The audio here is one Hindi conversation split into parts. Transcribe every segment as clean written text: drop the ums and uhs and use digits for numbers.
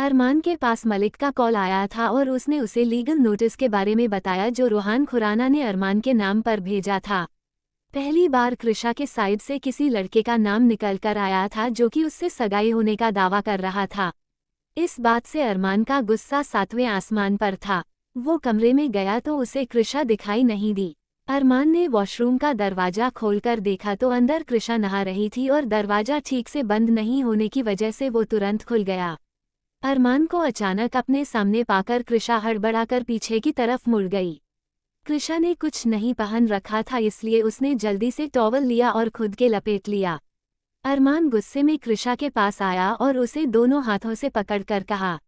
अरमान के पास मलिक का कॉल आया था और उसने उसे लीगल नोटिस के बारे में बताया जो रूहान खुराना ने अरमान के नाम पर भेजा था। पहली बार कृषा के साइड से किसी लड़के का नाम निकल कर आया था जो कि उससे सगाई होने का दावा कर रहा था। इस बात से अरमान का गुस्सा 7वें आसमान पर था। वो कमरे में गया तो उसे कृषा दिखाई नहीं दी। अरमान ने वॉशरूम का दरवाजा खोलकर देखा तो अंदर कृषा नहा रही थी और दरवाजा ठीक से बंद नहीं होने की वजह से वो तुरंत खुल गया। अरमान को अचानक अपने सामने पाकर कृषा हड़बड़ाकर पीछे की तरफ मुड़ गई। कृषा ने कुछ नहीं पहन रखा था इसलिए उसने जल्दी से टॉवल लिया और खुद के लपेट लिया। अरमान गुस्से में कृषा के पास आया और उसे दोनों हाथों से पकड़कर कहा,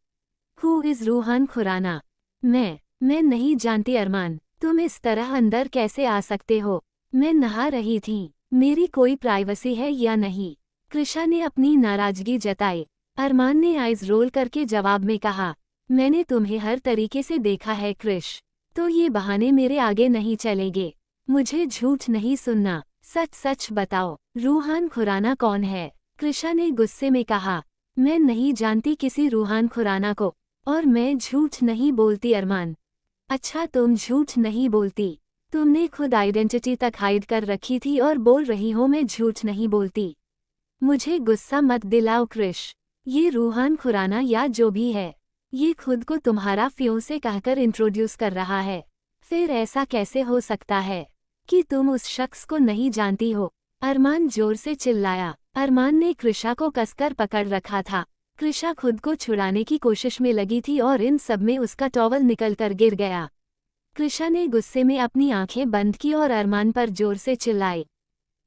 हु इज रूहान खुराना? मैं नहीं जानती अरमान, तुम इस तरह अंदर कैसे आ सकते हो? मैं नहा रही थी, मेरी कोई प्राइवेसी है या नहीं? कृषा ने अपनी नाराजगी जताई। अरमान ने आइज रोल करके जवाब में कहा, मैंने तुम्हें हर तरीके से देखा है कृष, तो ये बहाने मेरे आगे नहीं चलेंगे। मुझे झूठ नहीं सुनना, सच सच बताओ, रूहान खुराना कौन है? कृषा ने गुस्से में कहा, मैं नहीं जानती किसी रूहान खुराना को, और मैं झूठ नहीं बोलती अरमान। अच्छा तुम झूठ नहीं बोलती? तुमने खुद आइडेंटिटी तक हाइड कर रखी थी और बोल रही हो मैं झूठ नहीं बोलती। मुझे गुस्सा मत दिलाओ कृष, ये रूहान खुराना या जो भी है, ये खुद को तुम्हारा फियोंसे कहकर इंट्रोड्यूस कर रहा है। फिर ऐसा कैसे हो सकता है कि तुम उस शख्स को नहीं जानती हो? अरमान जोर से चिल्लाया। अरमान ने कृषा को कसकर पकड़ रखा था। कृषा खुद को छुड़ाने की कोशिश में लगी थी और इन सब में उसका टॉवल निकलकर गिर गया। कृषा ने गुस्से में अपनी आंखें बंद की और अरमान पर जोर से चिल्लाई,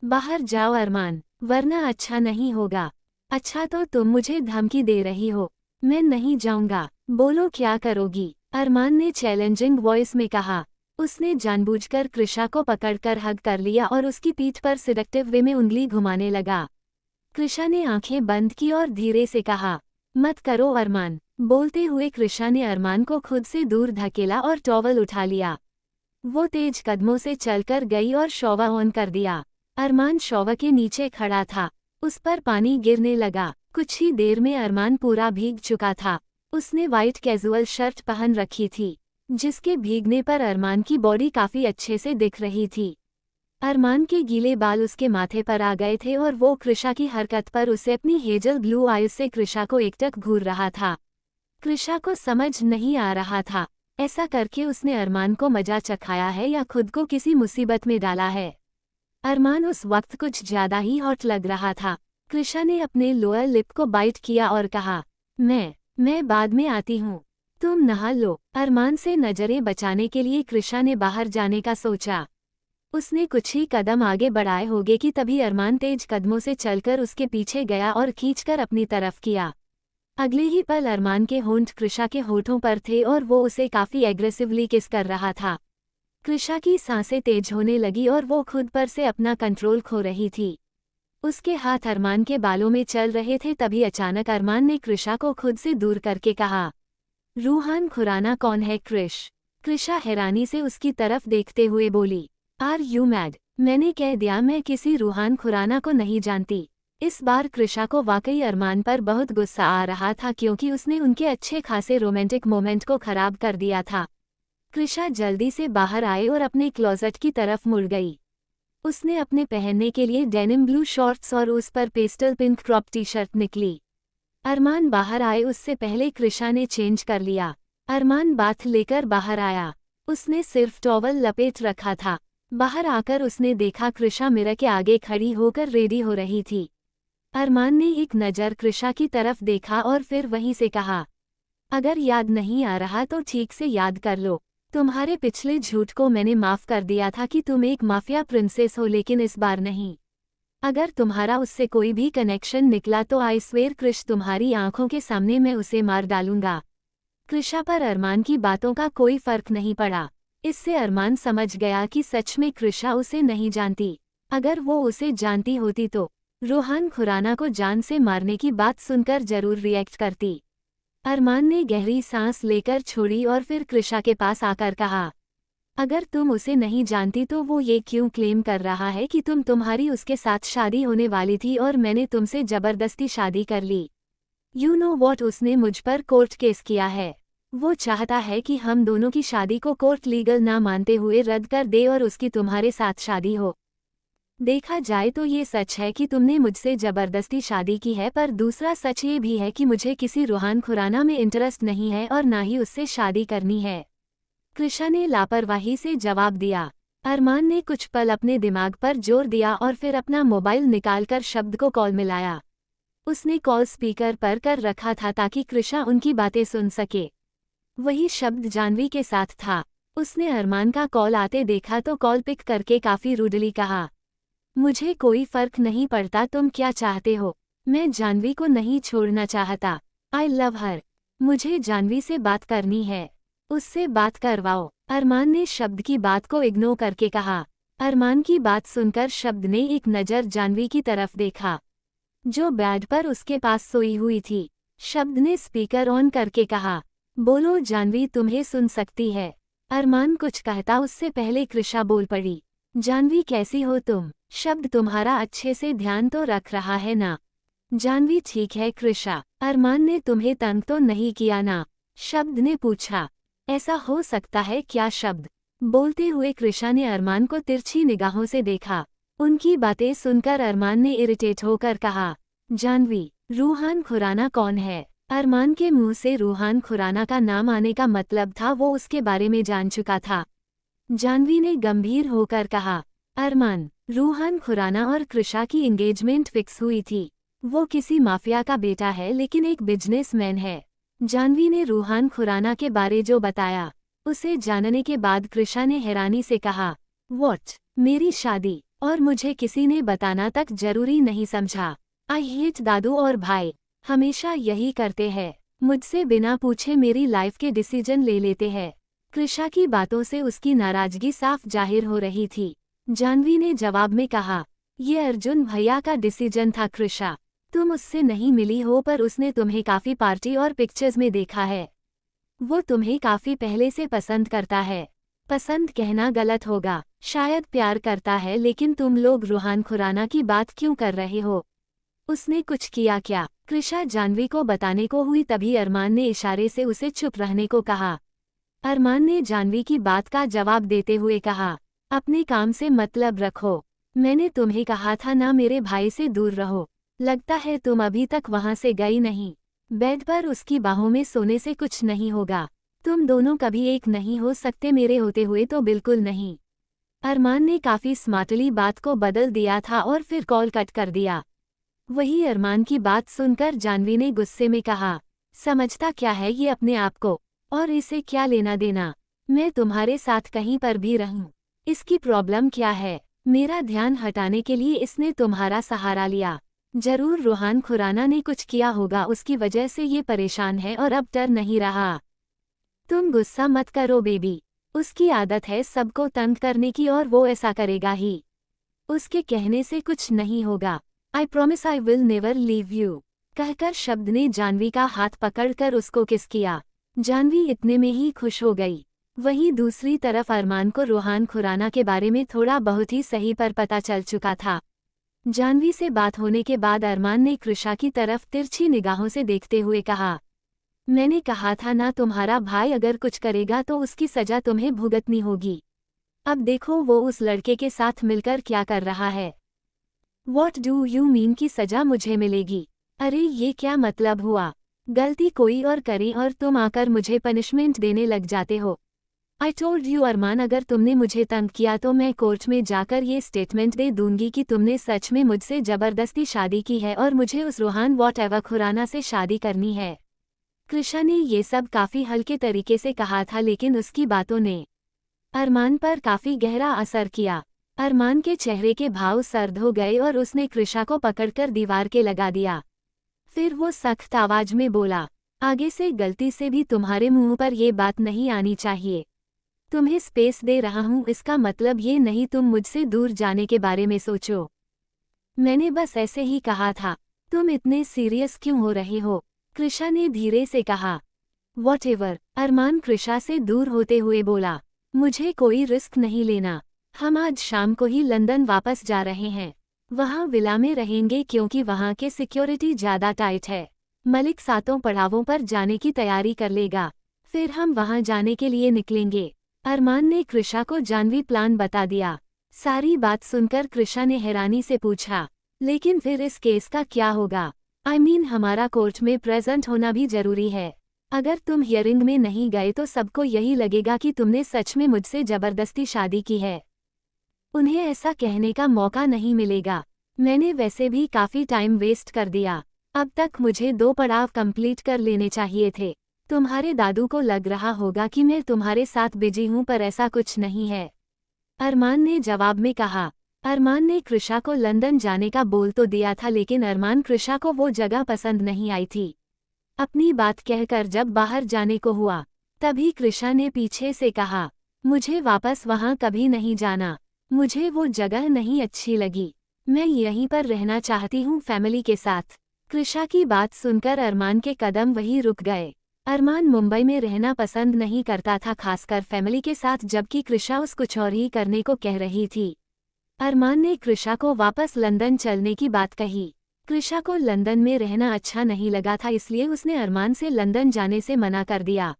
बाहर जाओ अरमान, वरना अच्छा नहीं होगा। अच्छा तो तुम मुझे धमकी दे रही हो? मैं नहीं जाऊंगा, बोलो क्या करोगी? अरमान ने चैलेंजिंग वॉइस में कहा। उसने जानबूझकर कृषा को पकड़कर हग कर लिया और उसकी पीठ पर सिडक्टिव वे में उंगली घुमाने लगा। कृषा ने आंखें बंद की और धीरे से कहा, मत करो अरमान। बोलते हुए कृषा ने अरमान को खुद से दूर धकेला और टॉवल उठा लिया। वो तेज कदमों से चलकर गई और शॉवर ऑन कर दिया। अरमान शॉवर के नीचे खड़ा था, उस पर पानी गिरने लगा। कुछ ही देर में अरमान पूरा भीग चुका था। उसने वाइट कैजुअल शर्ट पहन रखी थी, जिसके भीगने पर अरमान की बॉडी काफी अच्छे से दिख रही थी। अरमान के गीले बाल उसके माथे पर आ गए थे और वो कृषा की हरकत पर उसे अपनी हेजल ब्लू आईज से कृषा को एकटक घूर रहा था। कृषा को समझ नहीं आ रहा था, ऐसा करके उसने अरमान को मजा चखाया है या खुद को किसी मुसीबत में डाला है। अरमान उस वक्त कुछ ज्यादा ही हॉट लग रहा था। कृषा ने अपने लोअर लिप को बाइट किया और कहा, मैं बाद में आती हूँ, तुम नहा लो। अरमान से नजरें बचाने के लिए कृषा ने बाहर जाने का सोचा। उसने कुछ ही कदम आगे बढ़ाए होंगे कि तभी अरमान तेज कदमों से चलकर उसके पीछे गया और खींचकर अपनी तरफ किया। अगले ही पल अरमान के होंठ कृषा के होठों पर थे और वो उसे काफी एग्रेसिवली किस कर रहा था। कृषा की सांसें तेज होने लगी और वो खुद पर से अपना कंट्रोल खो रही थी। उसके हाथ अरमान के बालों में चल रहे थे। तभी अचानक अरमान ने कृषा को खुद से दूर करके कहा, रूहान खुराना कौन है कृष? कृषा हैरानी से उसकी तरफ देखते हुए बोली, आर यू मैड? मैंने कह दिया मैं किसी रूहान खुराना को नहीं जानती। इस बार कृषा को वाकई अरमान पर बहुत गुस्सा आ रहा था क्योंकि उसने उनके अच्छे खासे रोमांटिक मोमेंट को खराब कर दिया था। कृषा जल्दी से बाहर आए और अपने क्लोजेट की तरफ मुड़ गई। उसने अपने पहनने के लिए डेनिम ब्लू शॉर्ट्स और उस पर pastel pink crop T shirt निकली। अरमान बाहर आए उससे पहले कृषा ने चेंज कर लिया। अरमान बाथ लेकर बाहर आया। उसने सिर्फ टॉवल लपेट रखा था। बाहर आकर उसने देखा कृषा मिरर के आगे खड़ी होकर रेडी हो रही थी। अरमान ने एक नज़र कृषा की तरफ देखा और फिर वहीं से कहा, अगर याद नहीं आ रहा तो ठीक से याद कर लो। तुम्हारे पिछले झूठ को मैंने माफ कर दिया था कि तुम एक माफिया प्रिंसेस हो, लेकिन इस बार नहीं। अगर तुम्हारा उससे कोई भी कनेक्शन निकला तो आई स्वेर कृष तुम्हारी आंखों के सामने मैं उसे मार डालूंगा। कृषा पर अरमान की बातों का कोई फर्क नहीं पड़ा। इससे अरमान समझ गया कि सच में कृषा उसे नहीं जानती। अगर वो उसे जानती होती तो रूहान खुराना को जान से मारने की बात सुनकर जरूर रिएक्ट करती। अरमान ने गहरी सांस लेकर छोड़ी और फिर कृषा के पास आकर कहा, अगर तुम उसे नहीं जानती तो वो ये क्यों क्लेम कर रहा है कि तुम्हारी उसके साथ शादी होने वाली थी और मैंने तुमसे जबरदस्ती शादी कर ली? यू नो वॉट, उसने मुझ पर कोर्ट केस किया है। वो चाहता है कि हम दोनों की शादी को कोर्ट लीगल ना मानते हुए रद्द कर दे और उसकी तुम्हारे साथ शादी हो। देखा जाए तो ये सच है कि तुमने मुझसे जबरदस्ती शादी की है, पर दूसरा सच ये भी है कि मुझे किसी रूहान खुराना में इंटरेस्ट नहीं है और ना ही उससे शादी करनी है। कृषा ने लापरवाही से जवाब दिया। अरमान ने कुछ पल अपने दिमाग पर जोर दिया और फिर अपना मोबाइल निकालकर शब्द को कॉल मिलाया। उसने कॉल स्पीकर पर कर रखा था ताकि कृषा उनकी बातें सुन सके। वही शब्द जानवी के साथ था। उसने अरमान का कॉल आते देखा तो कॉल पिक करके काफी रूडली कहा, मुझे कोई फर्क नहीं पड़ता तुम क्या चाहते हो, मैं जानवी को नहीं छोड़ना चाहता। आई लव हर। मुझे जानवी से बात करनी है, उससे बात करवाओ। अरमान ने शब्द की बात को इग्नोर करके कहा। अरमान की बात सुनकर शब्द ने एक नज़र जानवी की तरफ देखा, जो बेड पर उसके पास सोई हुई थी। शब्द ने स्पीकर ऑन करके कहा, बोलो जानवी, तुम्हें सुन सकती है। अरमान कुछ कहता उससे पहले कृषा बोल पड़ी, जानवी कैसी हो तुम? शब्द तुम्हारा अच्छे से ध्यान तो रख रहा है ना? जानवी ठीक है कृषा। अरमान ने तुम्हें तंग तो नहीं किया ना? शब्द ने पूछा। ऐसा हो सकता है क्या? शब्द बोलते हुए कृषा ने अरमान को तिरछी निगाहों से देखा। उनकी बातें सुनकर अरमान ने इरिटेट होकर कहा, जानवी, रूहान खुराना कौन है? अरमान के मुंह से रूहान खुराना का नाम आने का मतलब था वो उसके बारे में जान चुका था। जानवी ने गंभीर होकर कहा, अरमान, रूहान खुराना और कृषा की एंगेजमेंट फिक्स हुई थी। वो किसी माफिया का बेटा है लेकिन एक बिजनेसमैन है। जानवी ने रूहान खुराना के बारे जो बताया उसे जानने के बाद कृषा ने हैरानी से कहा, व्हाट? मेरी शादी? और मुझे किसी ने बताना तक जरूरी नहीं समझा। आई हेट दादू और भाई, हमेशा यही करते हैं, मुझसे बिना पूछे मेरी लाइफ के डिसीजन ले लेते हैं। कृषा की बातों से उसकी नाराजगी साफ जाहिर हो रही थी। जानवी ने जवाब में कहा, ये अर्जुन भैया का डिसीजन था कृषा। तुम उससे नहीं मिली हो पर उसने तुम्हें काफी पार्टी और पिक्चर्स में देखा है। वो तुम्हें काफी पहले से पसंद करता है। पसंद कहना गलत होगा, शायद प्यार करता है, लेकिन तुम लोग रूहान खुराना की बात क्यों कर रहे हो? उसने कुछ किया क्या? कृषा जानवी को बताने को हुई तभी अरमान ने इशारे से उसे चुप रहने को कहा। अरमान ने जानवी की बात का जवाब देते हुए कहा, अपने काम से मतलब रखो। मैंने तुम्हें कहा था ना मेरे भाई से दूर रहो। लगता है तुम अभी तक वहां से गई नहीं। बेड पर उसकी बाहों में सोने से कुछ नहीं होगा। तुम दोनों कभी एक नहीं हो सकते, मेरे होते हुए तो बिल्कुल नहीं। अरमान ने काफी स्मार्टली बात को बदल दिया था और फिर कॉल कट कर दिया। वही अरमान की बात सुनकर जानवी ने गुस्से में कहा, समझता क्या है ये अपने आप को, और इसे क्या लेना देना? मैं तुम्हारे साथ कहीं पर भी रहूं, इसकी प्रॉब्लम क्या है? मेरा ध्यान हटाने के लिए इसने तुम्हारा सहारा लिया। जरूर रूहान खुराना ने कुछ किया होगा, उसकी वजह से ये परेशान है और अब डर नहीं रहा। तुम गुस्सा मत करो बेबी, उसकी आदत है सबको तंग करने की और वो ऐसा करेगा ही। उसके कहने से कुछ नहीं होगा। I promise I will never leave you, कहकर शब्द ने जानवी का हाथ पकड़कर उसको किस किया। जानवी इतने में ही खुश हो गई। वहीं दूसरी तरफ अरमान को रूहान खुराना के बारे में थोड़ा बहुत ही सही पर पता चल चुका था। जानवी से बात होने के बाद अरमान ने कृषा की तरफ तिरछी निगाहों से देखते हुए कहा, मैंने कहा था ना तुम्हारा भाई अगर कुछ करेगा तो उसकी सजा तुम्हें भुगतनी होगी। अब देखो वो उस लड़के के साथ मिलकर क्या कर रहा है। What do you mean कि सजा मुझे मिलेगी? अरे ये क्या मतलब हुआ? गलती कोई और करे और तुम आकर मुझे पनिशमेंट देने लग जाते हो। आई टोल्ड यू अरमान, अगर तुमने मुझे तंग किया तो मैं कोर्ट में जाकर ये स्टेटमेंट दे दूंगी कि तुमने सच में मुझसे जबरदस्ती शादी की है और मुझे उस रूहान वॉटएवर खुराना से शादी करनी है। कृषा ने ये सब काफी हल्के तरीके से कहा था, लेकिन उसकी बातों ने अरमान पर काफी गहरा असर किया। अरमान के चेहरे के भाव सर्द हो गए और उसने कृषा को पकड़कर दीवार के लगा दिया। फिर वो सख्त आवाज में बोला, आगे से गलती से भी तुम्हारे मुंह पर ये बात नहीं आनी चाहिए। तुम्हें स्पेस दे रहा हूँ, इसका मतलब ये नहीं तुम मुझसे दूर जाने के बारे में सोचो। मैंने बस ऐसे ही कहा था। तुम इतने सीरियस क्यों हो रहे हो? कृषा ने धीरे से कहा। वॉटएवर, अरमान कृषा से दूर होते हुए बोला, मुझे कोई रिस्क नहीं लेना। हम आज शाम को ही लंदन वापस जा रहे हैं। वहाँ विला में रहेंगे क्योंकि वहाँ के सिक्योरिटी ज़्यादा टाइट है। मलिक सातों पड़ावों पर जाने की तैयारी कर लेगा, फिर हम वहां जाने के लिए निकलेंगे। अरमान ने कृषा को जानवी प्लान बता दिया। सारी बात सुनकर कृषा ने हैरानी से पूछा, लेकिन फिर इस केस का क्या होगा? हमारा कोर्ट में प्रेजेंट होना भी जरूरी है। अगर तुम हियरिंग में नहीं गए तो सबको यही लगेगा कि तुमने सच में मुझसे जबरदस्ती शादी की है। उन्हें ऐसा कहने का मौका नहीं मिलेगा। मैंने वैसे भी काफी टाइम वेस्ट कर दिया। अब तक मुझे 2 पड़ाव कंप्लीट कर लेने चाहिए थे। तुम्हारे दादू को लग रहा होगा कि मैं तुम्हारे साथ बिजी हूं, पर ऐसा कुछ नहीं है, अरमान ने जवाब में कहा। अरमान ने कृषा को लंदन जाने का बोल तो दिया था, लेकिन अरमान कृषा को वो जगह पसंद नहीं आई थी। अपनी बात कहकर जब बाहर जाने को हुआ, तभी कृषा ने पीछे से कहा, मुझे वापस वहां कभी नहीं जाना। मुझे वो जगह नहीं अच्छी लगी। मैं यहीं पर रहना चाहती हूँ फैमिली के साथ। कृषा की बात सुनकर अरमान के कदम वहीं रुक गए। अरमान मुंबई में रहना पसंद नहीं करता था, खासकर फैमिली के साथ, जबकि कृषा उस कुछ और ही करने को कह रही थी। अरमान ने कृषा को वापस लंदन चलने की बात कही। कृषा को लंदन में रहना अच्छा नहीं लगा था, इसलिए उसने अरमान से लंदन जाने से मना कर दिया।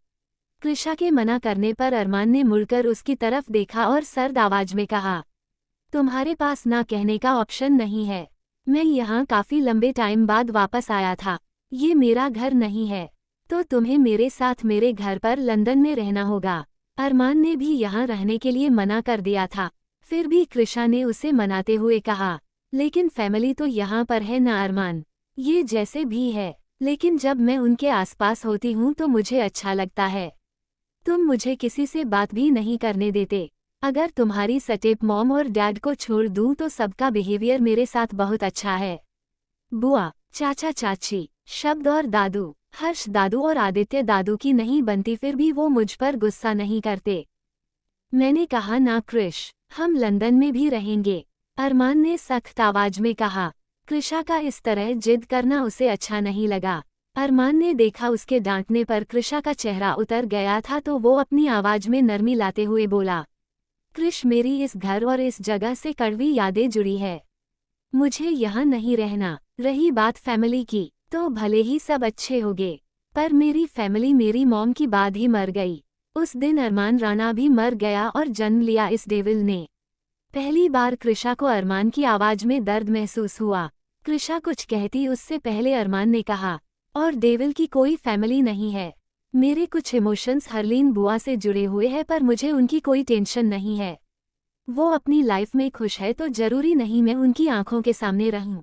कृषा के मना करने पर अरमान ने मुड़कर उसकी तरफ देखा और सर्द आवाज में कहा, तुम्हारे पास ना कहने का ऑप्शन नहीं है। मैं यहाँ काफी लंबे टाइम बाद वापस आया था। ये मेरा घर नहीं है, तो तुम्हें मेरे साथ मेरे घर पर लंदन में रहना होगा। अरमान ने भी यहाँ रहने के लिए मना कर दिया था, फिर भी कृषा ने उसे मनाते हुए कहा, लेकिन फैमिली तो यहाँ पर है ना अरमान। ये जैसे भी है, लेकिन जब मैं उनके आसपास होती हूँ तो मुझे अच्छा लगता है। तुम मुझे किसी से बात भी नहीं करने देते। अगर तुम्हारी स्टेप मॉम और डैड को छोड़ दूं तो सबका बिहेवियर मेरे साथ बहुत अच्छा है। बुआ, चाचा चाची, शब्द और दादू, हर्ष दादू और आदित्य दादू की नहीं बनती, फिर भी वो मुझ पर गुस्सा नहीं करते। मैंने कहा ना कृष, हम लंदन में भी रहेंगे, अरमान ने सख्त आवाज में कहा। कृषा का इस तरह जिद करना उसे अच्छा नहीं लगा। अरमान ने देखा उसके डांटने पर कृषा का चेहरा उतर गया था, तो वो अपनी आवाज में नरमी लाते हुए बोला, कृष, मेरी इस घर और इस जगह से कड़वी यादें जुड़ी है। मुझे यहाँ नहीं रहना। रही बात फैमिली की, तो भले ही सब अच्छे होंगे, पर मेरी फैमिली मेरी मॉम की बाद ही मर गई। उस दिन अरमान राणा भी मर गया और जन्म लिया इस डेविल ने। पहली बार कृषा को अरमान की आवाज में दर्द महसूस हुआ। कृषा कुछ कहती उससे पहले अरमान ने कहा, और डेविल की कोई फैमिली नहीं है। मेरे कुछ इमोशंस हरलीन बुआ से जुड़े हुए हैं, पर मुझे उनकी कोई टेंशन नहीं है। वो अपनी लाइफ में खुश है, तो जरूरी नहीं मैं उनकी आंखों के सामने रहूं।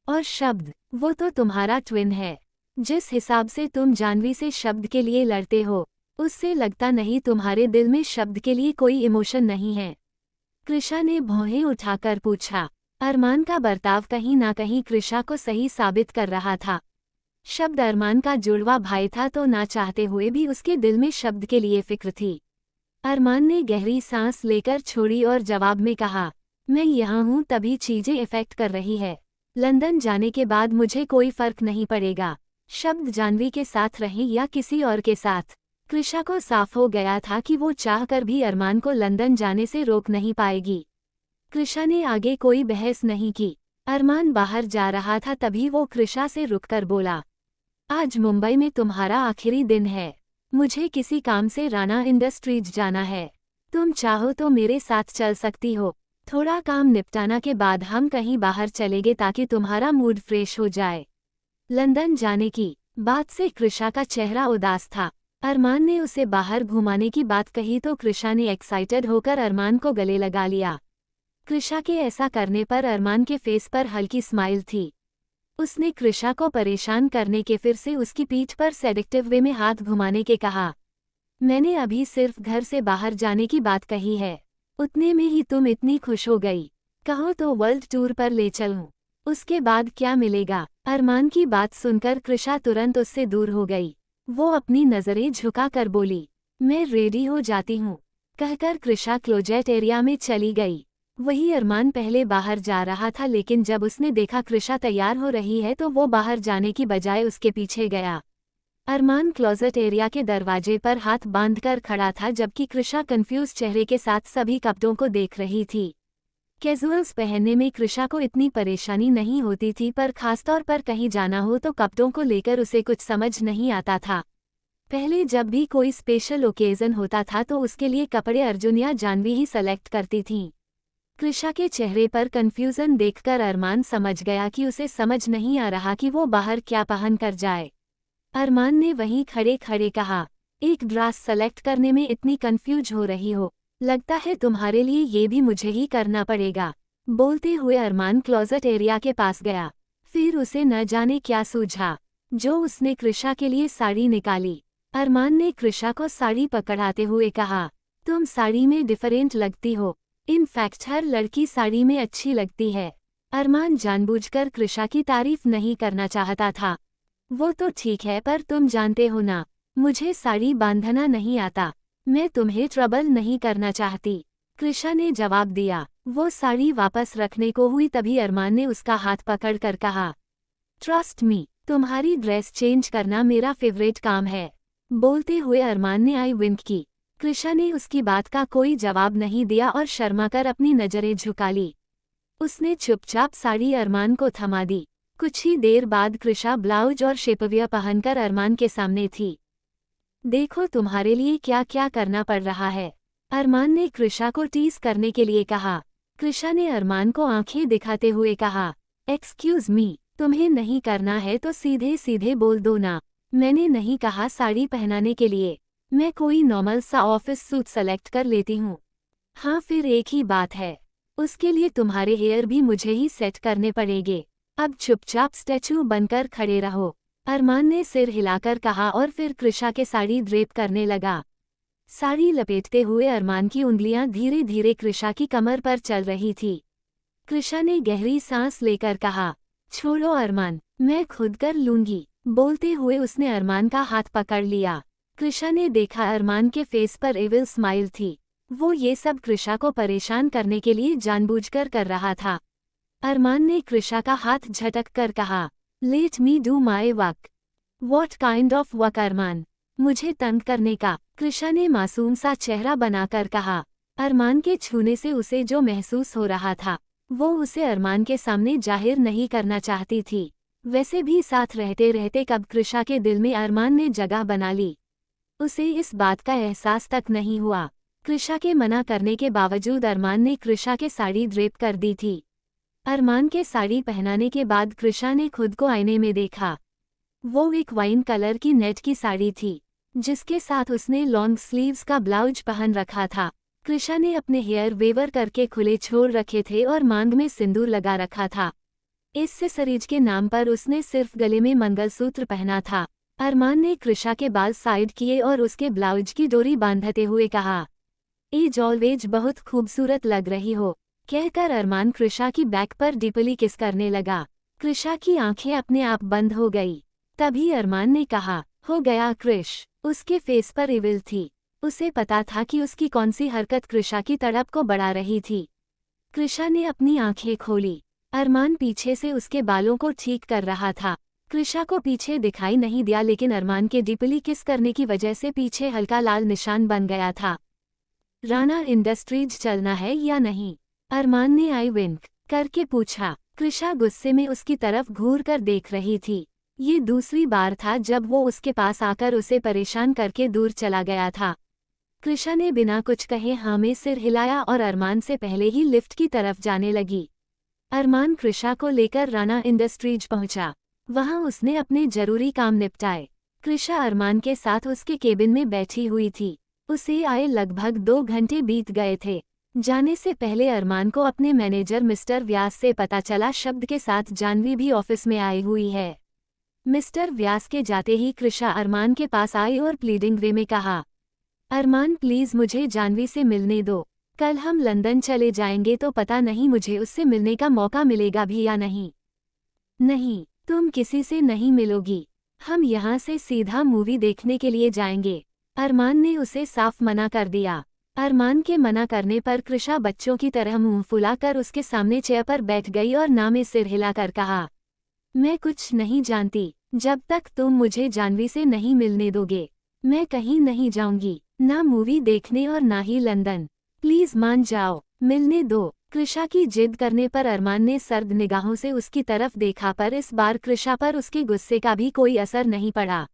और शब्द, वो तो तुम्हारा ट्विन है। जिस हिसाब से तुम जानवी से शब्द के लिए लड़ते हो, उससे लगता नहीं तुम्हारे दिल में शब्द के लिए कोई इमोशन नहीं है। कृषा ने भौहें उठाकर पूछा। अरमान का बर्ताव कहीं ना कहीं कृषा को सही साबित कर रहा था। शब्द अरमान का जुड़वा भाई था, तो ना चाहते हुए भी उसके दिल में शब्द के लिए फिक्र थी। अरमान ने गहरी सांस लेकर छोड़ी और जवाब में कहा, मैं यहाँ हूँ तभी चीजें इफेक्ट कर रही है। लंदन जाने के बाद मुझे कोई फर्क नहीं पड़ेगा। शब्द जानवी के साथ रहे या किसी और के साथ। कृषा को साफ हो गया था कि वो चाहकर भी अरमान को लंदन जाने से रोक नहीं पाएगी। कृषा ने आगे कोई बहस नहीं की। अरमान बाहर जा रहा था, तभी वो कृषा से रुककर बोला, आज मुंबई में तुम्हारा आखिरी दिन है। मुझे किसी काम से राणा इंडस्ट्रीज जाना है। तुम चाहो तो मेरे साथ चल सकती हो। थोड़ा काम निपटाना के बाद हम कहीं बाहर चलेंगे, ताकि तुम्हारा मूड फ्रेश हो जाए। लंदन जाने की बात से कृषा का चेहरा उदास था। अरमान ने उसे बाहर घुमाने की बात कही तो कृषा ने एक्साइटेड होकर अरमान को गले लगा लिया। कृषा के ऐसा करने पर अरमान के फेस पर हल्की स्माइल थी। उसने कृषा को परेशान करने के फिर से उसकी पीठ पर सेडिक्टिव वे में हाथ घुमाने के कहा, मैंने अभी सिर्फ घर से बाहर जाने की बात कही है, उतने में ही तुम इतनी खुश हो गई। कहो तो वर्ल्ड टूर पर ले चलूं, उसके बाद क्या मिलेगा। अरमान की बात सुनकर कृषा तुरंत उससे दूर हो गई। वो अपनी नजरें झुकाकर बोली, मैं रेडी हो जाती हूँ। कहकर कृषा क्लोजेट एरिया में चली गई। वही अरमान पहले बाहर जा रहा था, लेकिन जब उसने देखा कृषा तैयार हो रही है तो वो बाहर जाने की बजाय उसके पीछे गया। अरमान क्लोजेट एरिया के दरवाजे पर हाथ बांधकर खड़ा था, जबकि कृषा कंफ्यूज चेहरे के साथ सभी कपड़ों को देख रही थी। कैजुअल्स पहनने में कृषा को इतनी परेशानी नहीं होती थी, पर खासतौर पर कहीं जाना हो तो कपड़ों को लेकर उसे कुछ समझ नहीं आता था। पहले जब भी कोई स्पेशल ओकेजन होता था तो उसके लिए कपड़े अर्जुन या जानवी ही सेलेक्ट करती थीं। कृषा के चेहरे पर कंफ्यूजन देखकर अरमान समझ गया कि उसे समझ नहीं आ रहा कि वो बाहर क्या पहन कर जाए। अरमान ने वहीं खड़े खड़े कहा, एक ड्रेस सेलेक्ट करने में इतनी कंफ्यूज हो रही हो, लगता है तुम्हारे लिए ये भी मुझे ही करना पड़ेगा। बोलते हुए अरमान क्लोजेट एरिया के पास गया। फिर उसे न जाने क्या सूझा, जो उसने कृषा के लिए साड़ी निकाली। अरमान ने कृषा को साड़ी पकड़ाते हुए कहा, तुम साड़ी में डिफरेंट लगती हो, इनफैक्ट हर लड़की साड़ी में अच्छी लगती है। अरमान जानबूझकर कृषा की तारीफ नहीं करना चाहता था। वो तो ठीक है, पर तुम जानते हो ना, मुझे साड़ी बांधना नहीं आता। मैं तुम्हें ट्रबल नहीं करना चाहती, कृषा ने जवाब दिया। वो साड़ी वापस रखने को हुई तभी अरमान ने उसका हाथ पकड़कर कहा, ट्रस्ट मी, तुम्हारी ड्रेस चेंज करना मेरा फेवरेट काम है। बोलते हुए अरमान ने आई विंक की। कृषा ने उसकी बात का कोई जवाब नहीं दिया और शर्माकर अपनी नजरें झुका ली। उसने चुपचाप साड़ी अरमान को थमा दी। कुछ ही देर बाद कृषा ब्लाउज और शेपविया पहनकर अरमान के सामने थी। देखो तुम्हारे लिए क्या क्या करना पड़ रहा है, अरमान ने कृषा को टीज करने के लिए कहा। कृषा ने अरमान को आंखें दिखाते हुए कहा, एक्सक्यूज मी, तुम्हें नहीं करना है तो सीधे सीधे बोल दो ना। मैंने नहीं कहा साड़ी पहनाने के लिए, मैं कोई नॉर्मल सा ऑफिस सूट सेलेक्ट कर लेती हूँ। हाँ, फिर एक ही बात है, उसके लिए तुम्हारे हेयर भी मुझे ही सेट करने पड़ेंगे। अब चुपचाप स्टैचू बनकर खड़े रहो, अरमान ने सिर हिलाकर कहा और फिर कृषा के साड़ी ड्रेप करने लगा। साड़ी लपेटते हुए अरमान की उंगलियां धीरे धीरे कृषा की कमर पर चल रही थी। कृषा ने गहरी सांस लेकर कहा, छोड़ो अरमान, मैं खुद कर लूंगी। बोलते हुए उसने अरमान का हाथ पकड़ लिया। कृषा ने देखा अरमान के फेस पर एविल स्माइल थी। वो ये सब कृषा को परेशान करने के लिए जानबूझकर कर रहा था। अरमान ने कृषा का हाथ झटक कर कहा, let me do my work. What kind of work Arman, मुझे तंग करने का, कृषा ने मासूम सा चेहरा बनाकर कहा। अरमान के छूने से उसे जो महसूस हो रहा था वो उसे अरमान के सामने जाहिर नहीं करना चाहती थी। वैसे भी साथ रहते रहते कब कृषा के दिल में अरमान ने जगह बना ली, उसे इस बात का एहसास तक नहीं हुआ। कृषा के मना करने के बावजूद अरमान ने कृषा के साड़ी ड्रेप कर दी थी। अरमान के साड़ी पहनाने के बाद कृषा ने खुद को आईने में देखा। वो एक वाइन कलर की नेट की साड़ी थी, जिसके साथ उसने लॉन्ग स्लीव्स का ब्लाउज पहन रखा था। कृषा ने अपने हेयर वेवर करके खुले छोड़ रखे थे और मांग में सिंदूर लगा रखा था। एक्सेसरीज के नाम पर उसने सिर्फ गले में मंगलसूत्र पहना था। अरमान ने कृषा के बाल साइड किए और उसके ब्लाउज की डोरी बांधते हुए कहा, एज ऑलवेज बहुत खूबसूरत लग रही हो, कहकर अरमान कृषा की बैक पर डीपली किस करने लगा। कृषा की आंखें अपने आप बंद हो गई। तभी अरमान ने कहा, हो गया क्रिश। उसके फेस पर इविल थी। उसे पता था कि उसकी कौन सी हरकत कृषा की तड़प को बढ़ा रही थी। कृषा ने अपनी आंखें खोली। अरमान पीछे से उसके बालों को ठीक कर रहा था। कृषा को पीछे दिखाई नहीं दिया, लेकिन अरमान के डीपली किस करने की वजह से पीछे हल्का लाल निशान बन गया था। राणा इंडस्ट्रीज चलना है या नहीं, अरमान ने आई विंक करके पूछा। कृषा गुस्से में उसकी तरफ घूर कर देख रही थी। ये दूसरी बार था जब वो उसके पास आकर उसे परेशान करके दूर चला गया था। कृषा ने बिना कुछ कहे हाँ में सिर हिलाया और अरमान से पहले ही लिफ्ट की तरफ जाने लगी। अरमान कृषा को लेकर राणा इंडस्ट्रीज पहुंचा। वहां उसने अपने जरूरी काम निपटाए। कृषा अरमान के साथ उसके केबिन में बैठी हुई थी। उसे आए लगभग 2 घंटे बीत गए थे। जाने से पहले अरमान को अपने मैनेजर मिस्टर व्यास से पता चला शब्द के साथ जानवी भी ऑफिस में आई हुई है। मिस्टर व्यास के जाते ही कृषा अरमान के पास आई और प्लीडिंग वे में कहा, अरमान प्लीज मुझे जानवी से मिलने दो। कल हम लंदन चले जाएंगे तो पता नहीं मुझे उससे मिलने का मौका मिलेगा भी या नहीं। नहीं, तुम किसी से नहीं मिलोगी। हम यहाँ से सीधा मूवी देखने के लिए जाएंगे। अरमान ने उसे साफ मना कर दिया। अरमान के मना करने पर कृषा बच्चों की तरह मुंह फुलाकर उसके सामने चेयर पर बैठ गई और ना में सिर हिलाकर कहा, मैं कुछ नहीं जानती। जब तक तुम मुझे जानवी से नहीं मिलने दोगे मैं कहीं नहीं जाऊंगी, ना मूवी देखने और ना ही लंदन। प्लीज मान जाओ, मिलने दो। कृषा की जिद करने पर अरमान ने सर्द निगाहों से उसकी तरफ देखा, पर इस बार कृषा पर उसके गुस्से का भी कोई असर नहीं पड़ा।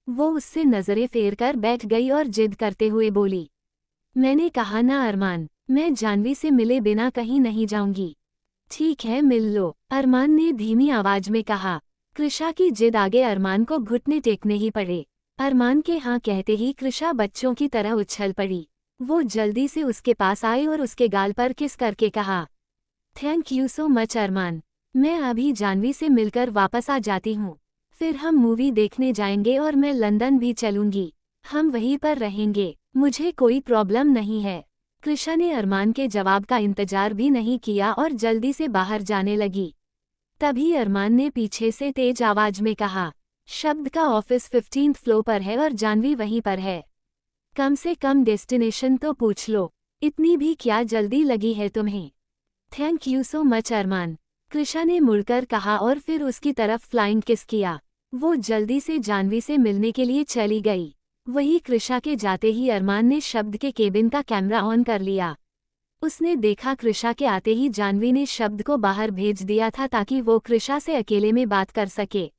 वो उससे नजरें फेर कर बैठ गई और जिद करते हुए बोली, मैंने कहा ना अरमान, मैं जानवी से मिले बिना कहीं नहीं जाऊंगी। ठीक है, मिल लो, अरमान ने धीमी आवाज में कहा। कृषा की जिद आगे अरमान को घुटने टेकने ही पड़े। अरमान के हाँ कहते ही कृषा बच्चों की तरह उछल पड़ी। वो जल्दी से उसके पास आई और उसके गाल पर किस करके कहा, थैंक यू सो मच अरमान, मैं अभी जानवी से मिलकर वापस आ जाती हूँ। फिर हम मूवी देखने जाएंगे और मैं लंदन भी चलूंगी। हम वहीं पर रहेंगे, मुझे कोई प्रॉब्लम नहीं है। कृषा ने अरमान के जवाब का इंतजार भी नहीं किया और जल्दी से बाहर जाने लगी। तभी अरमान ने पीछे से तेज आवाज में कहा, शब्द का ऑफिस 15th फ्लोर पर है और जानवी वहीं पर है। कम से कम डेस्टिनेशन तो पूछ लो, इतनी भी क्या जल्दी लगी है तुम्हें? थैंक यू सो मच अरमान, कृषा ने मुड़कर कहा और फिर उसकी तरफ फ्लाइंग किस किया। वो जल्दी से जानवी से मिलने के लिए चली गई। वही कृषा के जाते ही अरमान ने शब्द के केबिन का कैमरा ऑन कर लिया। उसने देखा कृषा के आते ही जानवी ने शब्द को बाहर भेज दिया था ताकि वो कृषा से अकेले में बात कर सके।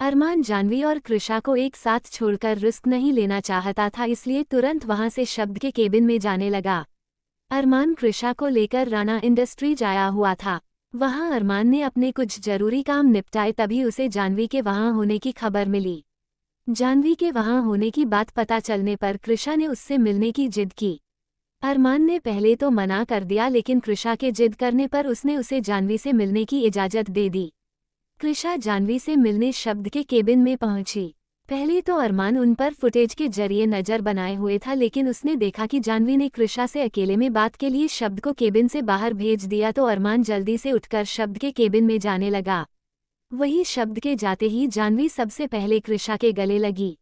अरमान जानवी और कृषा को एक साथ छोड़कर रिस्क नहीं लेना चाहता था, इसलिए तुरंत वहां से शब्द के केबिन में जाने लगा। अरमान कृषा को लेकर राणा इंडस्ट्रीज आया हुआ था। वहां अरमान ने अपने कुछ जरूरी काम निपटाए, तभी उसे जानवी के वहां होने की खबर मिली। जानवी के वहां होने की बात पता चलने पर कृषा ने उससे मिलने की जिद की। अरमान ने पहले तो मना कर दिया, लेकिन कृषा के जिद करने पर उसने उसे जानवी से मिलने की इजाजत दे दी। कृषा जानवी से मिलने शब्द के केबिन में पहुंची। पहले तो अरमान उन पर फुटेज के जरिए नजर बनाए हुए था, लेकिन उसने देखा कि जानवी ने कृषा से अकेले में बात के लिए शब्द को केबिन से बाहर भेज दिया, तो अरमान जल्दी से उठकर शब्द के केबिन में जाने लगा। वही शब्द के जाते ही जानवी सबसे पहले कृषा के गले लगी।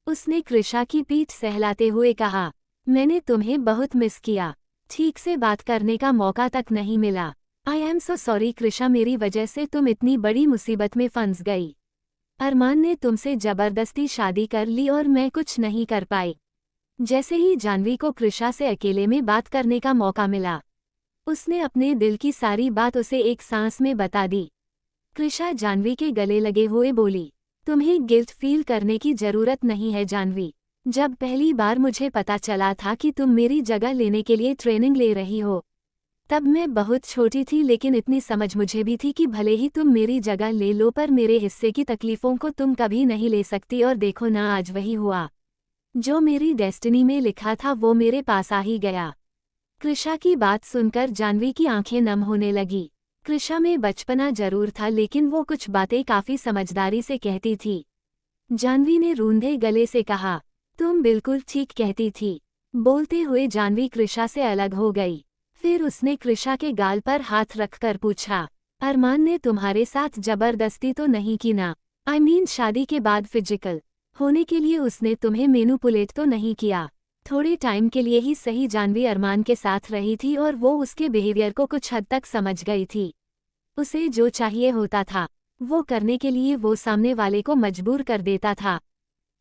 उसने कृषा की पीठ सहलाते हुए कहा, मैंने तुम्हें बहुत मिस किया, ठीक से बात करने का मौका तक नहीं मिला। I am so sorry Krisha, मेरी वजह से तुम इतनी बड़ी मुसीबत में फंस गई। अरमान ने तुमसे जबरदस्ती शादी कर ली और मैं कुछ नहीं कर पाई। जैसे ही जानवी को कृषा से अकेले में बात करने का मौका मिला, उसने अपने दिल की सारी बात उसे एक सांस में बता दी। कृषा जानवी के गले लगे हुए बोली, तुम्हें गिल्ट फील करने की जरूरत नहीं है जानवी। जब पहली बार मुझे पता चला था कि तुम मेरी जगह लेने के लिए ट्रेनिंग ले रही हो, तब मैं बहुत छोटी थी, लेकिन इतनी समझ मुझे भी थी कि भले ही तुम मेरी जगह ले लो, पर मेरे हिस्से की तकलीफों को तुम कभी नहीं ले सकती। और देखो ना, आज वही हुआ। जो मेरी डेस्टिनी में लिखा था वो मेरे पास आ ही गया। कृषा की बात सुनकर जानवी की आंखें नम होने लगी। कृषा में बचपना जरूर था, लेकिन वो कुछ बातें काफी समझदारी से कहती थी। जानवी ने रूंधे गले से कहा, तुम बिल्कुल ठीक कहती थी। बोलते हुए जानवी कृषा से अलग हो गई। फिर उसने कृषा के गाल पर हाथ रखकर पूछा, अरमान ने तुम्हारे साथ जबरदस्ती तो नहीं की ना? आई मीन शादी के बाद फिजिकल होने के लिए उसने तुम्हें मैनिपुलेट तो नहीं किया? थोड़े टाइम के लिए ही सही, जानवी अरमान के साथ रही थी और वो उसके बिहेवियर को कुछ हद तक समझ गई थी। उसे जो चाहिए होता था वो करने के लिए वो सामने वाले को मजबूर कर देता था।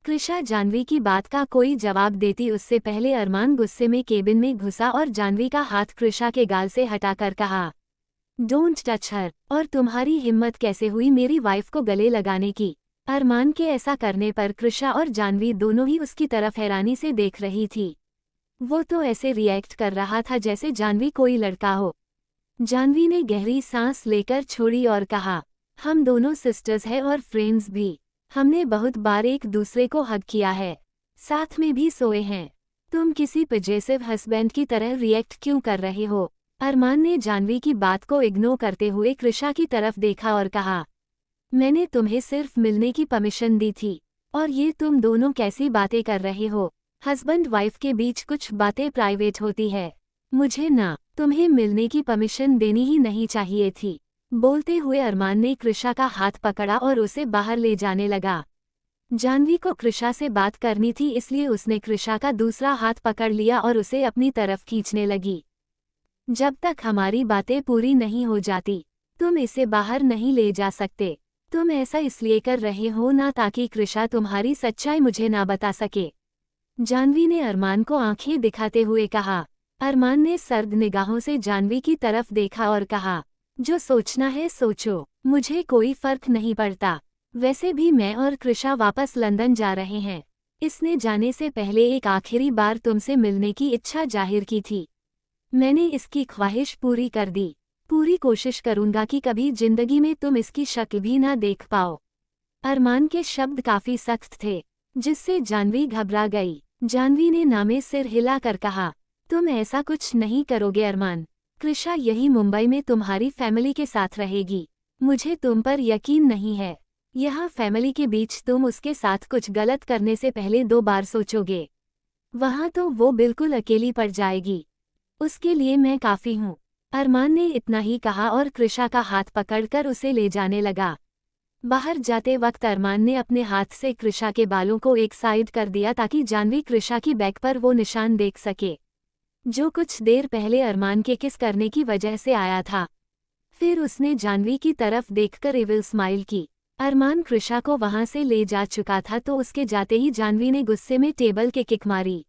कृषा जानवी की बात का कोई जवाब देती उससे पहले अरमान गुस्से में केबिन में घुसा और जानवी का हाथ कृषा के गाल से हटाकर कहा, डोंट टच हर। और तुम्हारी हिम्मत कैसे हुई मेरी वाइफ को गले लगाने की? अरमान के ऐसा करने पर कृषा और जानवी दोनों ही उसकी तरफ हैरानी से देख रही थी। वो तो ऐसे रिएक्ट कर रहा था जैसे जानवी कोई लड़का हो। जानवी ने गहरी सांस लेकर छोड़ी और कहा, हम दोनों सिस्टर्स हैं और फ्रेंड्स भी। हमने बहुत बार एक दूसरे को हग किया है, साथ में भी सोए हैं। तुम किसी पजेसिव हस्बैंड की तरह रिएक्ट क्यों कर रहे हो? अरमान ने जानवी की बात को इग्नोर करते हुए कृषा की तरफ देखा और कहा, मैंने तुम्हें सिर्फ मिलने की परमिशन दी थी, और ये तुम दोनों कैसी बातें कर रहे हो? हस्बैंड वाइफ के बीच कुछ बातें प्राइवेट होती है। मुझे ना तुम्हें मिलने की परमिशन देनी ही नहीं चाहिए थी। बोलते हुए अरमान ने कृषा का हाथ पकड़ा और उसे बाहर ले जाने लगा। जानवी को कृषा से बात करनी थी, इसलिए उसने कृषा का दूसरा हाथ पकड़ लिया और उसे अपनी तरफ खींचने लगी। जब तक हमारी बातें पूरी नहीं हो जाती तुम इसे बाहर नहीं ले जा सकते। तुम ऐसा इसलिए कर रहे हो ना ताकि कृषा तुम्हारी सच्चाई मुझे ना बता सके। जानवी ने अरमान को आंखें दिखाते हुए कहा, अरमान ने सर्द निगाहों से जानवी की तरफ देखा और कहा, जो सोचना है सोचो, मुझे कोई फर्क नहीं पड़ता। वैसे भी मैं और कृषा वापस लंदन जा रहे हैं। इसने जाने से पहले एक आखिरी बार तुमसे मिलने की इच्छा जाहिर की थी। मैंने इसकी ख्वाहिश पूरी कर दी। पूरी कोशिश करूंगा कि कभी जिंदगी में तुम इसकी शक्ल भी ना देख पाओ। अरमान के शब्द काफी सख्त थे, जिससे जानवी घबरा गई। जानवी ने नामे सिर हिलाकर कहा, तुम ऐसा कुछ नहीं करोगे अरमान। कृषा यही मुंबई में तुम्हारी फैमिली के साथ रहेगी। मुझे तुम पर यकीन नहीं है। यहाँ फैमिली के बीच तुम उसके साथ कुछ गलत करने से पहले 2 बार सोचोगे। वहाँ तो वो बिल्कुल अकेली पड़ जाएगी। उसके लिए मैं काफ़ी हूँ। अरमान ने इतना ही कहा और कृषा का हाथ पकड़कर उसे ले जाने लगा। बाहर जाते वक्त अरमान ने अपने हाथ से कृषा के बालों को एक साइड कर दिया ताकि जानवी कृषा की बैक पर वो निशान देख सके, जो कुछ देर पहले अरमान के किस करने की वजह से आया था। फिर उसने जानवी की तरफ देखकर इविल स्माइल की। अरमान कृषा को वहां से ले जा चुका था तो उसके जाते ही जानवी ने गुस्से में टेबल के किक मारी।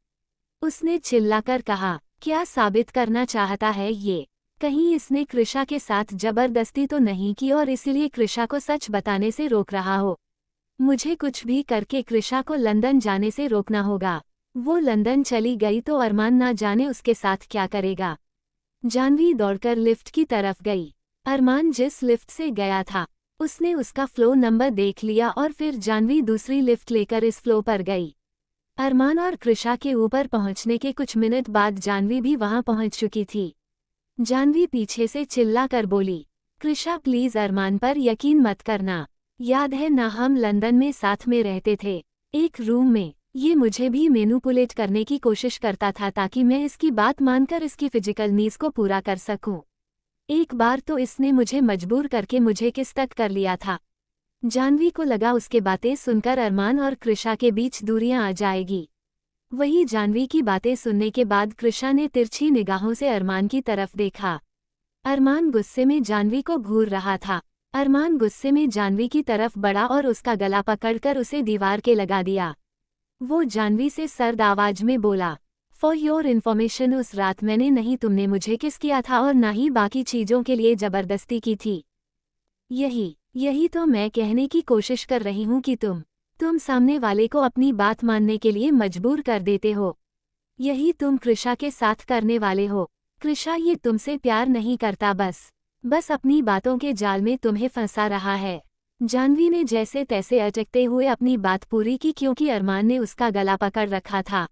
उसने चिल्लाकर कहा, क्या साबित करना चाहता है ये? कहीं इसने कृषा के साथ जबरदस्ती तो नहीं की और इसलिए कृषा को सच बताने से रोक रहा हो? मुझे कुछ भी करके कृषा को लंदन जाने से रोकना होगा। वो लंदन चली गई तो अरमान ना जाने उसके साथ क्या करेगा। जानवी दौड़कर लिफ्ट की तरफ गई। अरमान जिस लिफ्ट से गया था उसने उसका फ्लोर नंबर देख लिया और फिर जानवी दूसरी लिफ्ट लेकर इस फ्लोर पर गई। अरमान और कृषा के ऊपर पहुंचने के कुछ मिनट बाद जानवी भी वहां पहुंच चुकी थी। जानवी पीछे से चिल्लाकर बोली, कृषा प्लीज अरमान पर यकीन मत करना। याद है ना हम लंदन में साथ में रहते थे, एक रूम में। ये मुझे भी मैनिपुलेट करने की कोशिश करता था ताकि मैं इसकी बात मानकर इसकी फिजिकल नीड्स को पूरा कर सकूं। एक बार तो इसने मुझे मजबूर करके मुझे किस तक कर लिया था। जानवी को लगा उसके बातें सुनकर अरमान और कृषा के बीच दूरियां आ जाएगी। वही जानवी की बातें सुनने के बाद कृषा ने तिरछी निगाहों से अरमान की तरफ देखा। अरमान गुस्से में जानवी को घूर रहा था। अरमान गुस्से में जानवी की तरफ बढ़ा और उसका गला पकड़कर उसे दीवार के लगा दिया। वो जानवी से सर्द आवाज में बोला, फॉर योर इन्फॉर्मेशन उस रात मैंने नहीं तुमने मुझे किस किया था और ना ही बाकी चीजों के लिए जबरदस्ती की थी। यही तो मैं कहने की कोशिश कर रही हूँ कि तुम सामने वाले को अपनी बात मानने के लिए मजबूर कर देते हो। यही तुम कृषा के साथ करने वाले हो। कृषा ये तुमसे प्यार नहीं करता, बस अपनी बातों के जाल में तुम्हें फंसा रहा है। जानवी ने जैसे तैसे अटकते हुए अपनी बात पूरी की क्योंकि अरमान ने उसका गला पकड़ रखा था।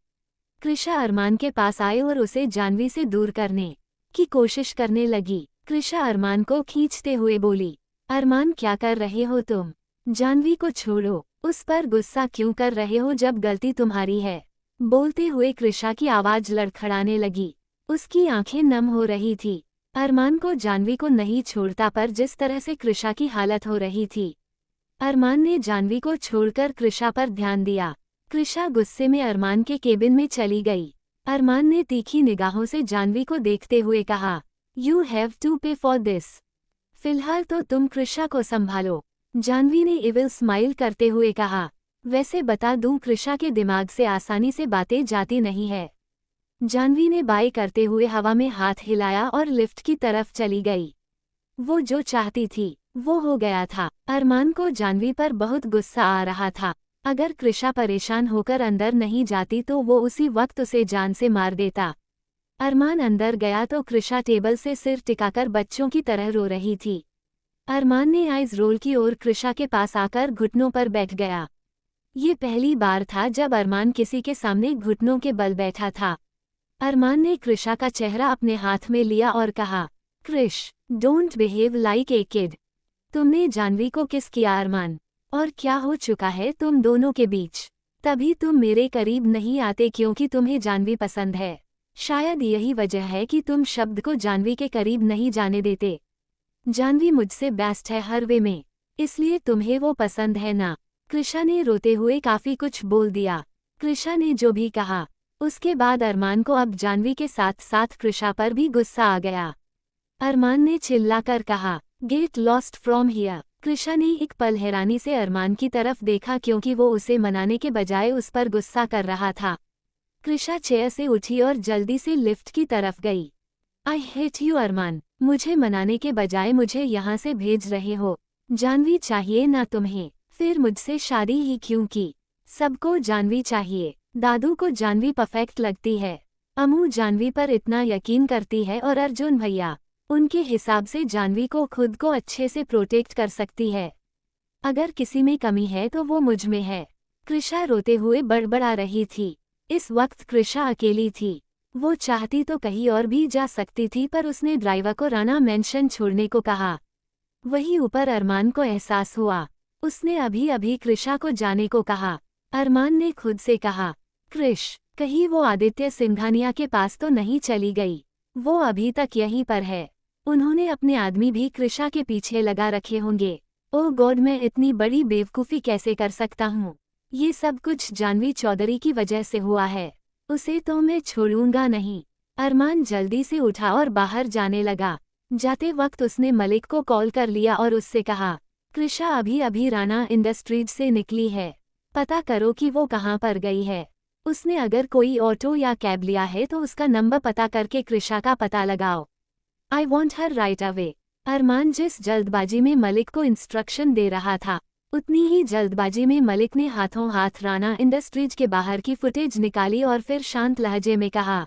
कृषा अरमान के पास आए और उसे जानवी से दूर करने की कोशिश करने लगी। कृषा अरमान को खींचते हुए बोली, अरमान क्या कर रहे हो तुम? जानवी को छोड़ो। उस पर गुस्सा क्यों कर रहे हो जब गलती तुम्हारी है? बोलते हुए कृषा की आवाज लड़खड़ाने लगी। उसकी आंखें नम हो रही थी। अरमान को जानवी को नहीं छोड़ता पर जिस तरह से कृषा की हालत हो रही थी। अरमान ने जानवी को छोड़कर कृषा पर ध्यान दिया। कृषा गुस्से में अरमान के केबिन में चली गई। अरमान ने तीखी निगाहों से जानवी को देखते हुए कहा, यू हैव टू पे फॉर दिस। फिलहाल तो तुम कृषा को संभालो। जानवी ने इविल स्माइल करते हुए कहा, वैसे बता दूं कृषा के दिमाग से आसानी से बातें जाती नहीं है। जानवी ने बाय करते हुए हवा में हाथ हिलाया और लिफ्ट की तरफ चली गई। वो जो चाहती थी वो हो गया था। अरमान को जानवी पर बहुत गुस्सा आ रहा था। अगर कृषा परेशान होकर अंदर नहीं जाती तो वो उसी वक्त उसे जान से मार देता। अरमान अंदर गया तो कृषा टेबल से सिर टिकाकर बच्चों की तरह रो रही थी। अरमान ने आइज रोल की और कृषा के पास आकर घुटनों पर बैठ गया। ये पहली बार था जब अरमान किसी के सामने घुटनों के बल बैठा था। अरमान ने कृषा का चेहरा अपने हाथ में लिया और कहा, Krish, don't behave like a kid. तुमने जानवी को किस किया अरमान? और क्या हो चुका है तुम दोनों के बीच? तभी तुम मेरे करीब नहीं आते क्योंकि तुम्हें जानवी पसंद है। शायद यही वजह है कि तुम शब्द को जानवी के करीब नहीं जाने देते। जानवी मुझसे बेस्ट है हर वे में, इसलिए तुम्हें वो पसंद है ना? कृषा ने रोते हुए काफी कुछ बोल दिया। कृषा ने जो भी कहा उसके बाद अरमान को अब जानवी के साथ साथ कृषा पर भी गुस्सा आ गया। अरमान ने चिल्लाकर कहा, get lost from here. Krisha ने एक पल हैरानी से अरमान की तरफ देखा क्योंकि वो उसे मनाने के बजाय उस पर गुस्सा कर रहा था। कृषा चेयर से उठी और जल्दी से लिफ्ट की तरफ गई। आई हेट यू अरमान, मुझे मनाने के बजाय मुझे यहाँ से भेज रहे हो। जानवी चाहिए ना तुम्हें, फिर मुझसे शादी ही क्यों की? सबको जानवी चाहिए। दादू को जानवी परफेक्ट लगती है। अम्मू जानवी पर इतना यकीन करती है और अर्जुन भैया, उनके हिसाब से जानवी को खुद को अच्छे से प्रोटेक्ट कर सकती है। अगर किसी में कमी है तो वो मुझ में है। कृषा रोते हुए बड़बड़ा रही थी। इस वक्त कृषा अकेली थी। वो चाहती तो कहीं और भी जा सकती थी, पर उसने ड्राइवर को राणा मेंशन छोड़ने को कहा। वहीं ऊपर अरमान को एहसास हुआ। उसने अभी अभी कृषा को जाने को कहा। अरमान ने खुद से कहा, कृष, कहीं वो आदित्य सिंघानिया के पास तो नहीं चली गई? वो अभी तक यहीं पर है। उन्होंने अपने आदमी भी कृषा के पीछे लगा रखे होंगे। ओह गॉड, मैं इतनी बड़ी बेवकूफ़ी कैसे कर सकता हूँ? ये सब कुछ जानवी चौधरी की वजह से हुआ है। उसे तो मैं छोड़ूंगा नहीं। अरमान जल्दी से उठा और बाहर जाने लगा। जाते वक्त उसने मलिक को कॉल कर लिया और उससे कहा, कृषा अभी अभी राणा इंडस्ट्रीज से निकली है। पता करो कि वो कहाँ पर गई है। उसने अगर कोई ऑटो या कैब लिया है तो उसका नंबर पता करके कृषा का पता लगाओ। I want her right away. Arman जिस जल्दबाजी में मलिक को इंस्ट्रक्शन दे रहा था, उतनी ही जल्दबाजी में मलिक ने हाथों हाथ राणा इंडस्ट्रीज के बाहर की फुटेज निकाली और फिर शांत लहजे में कहा,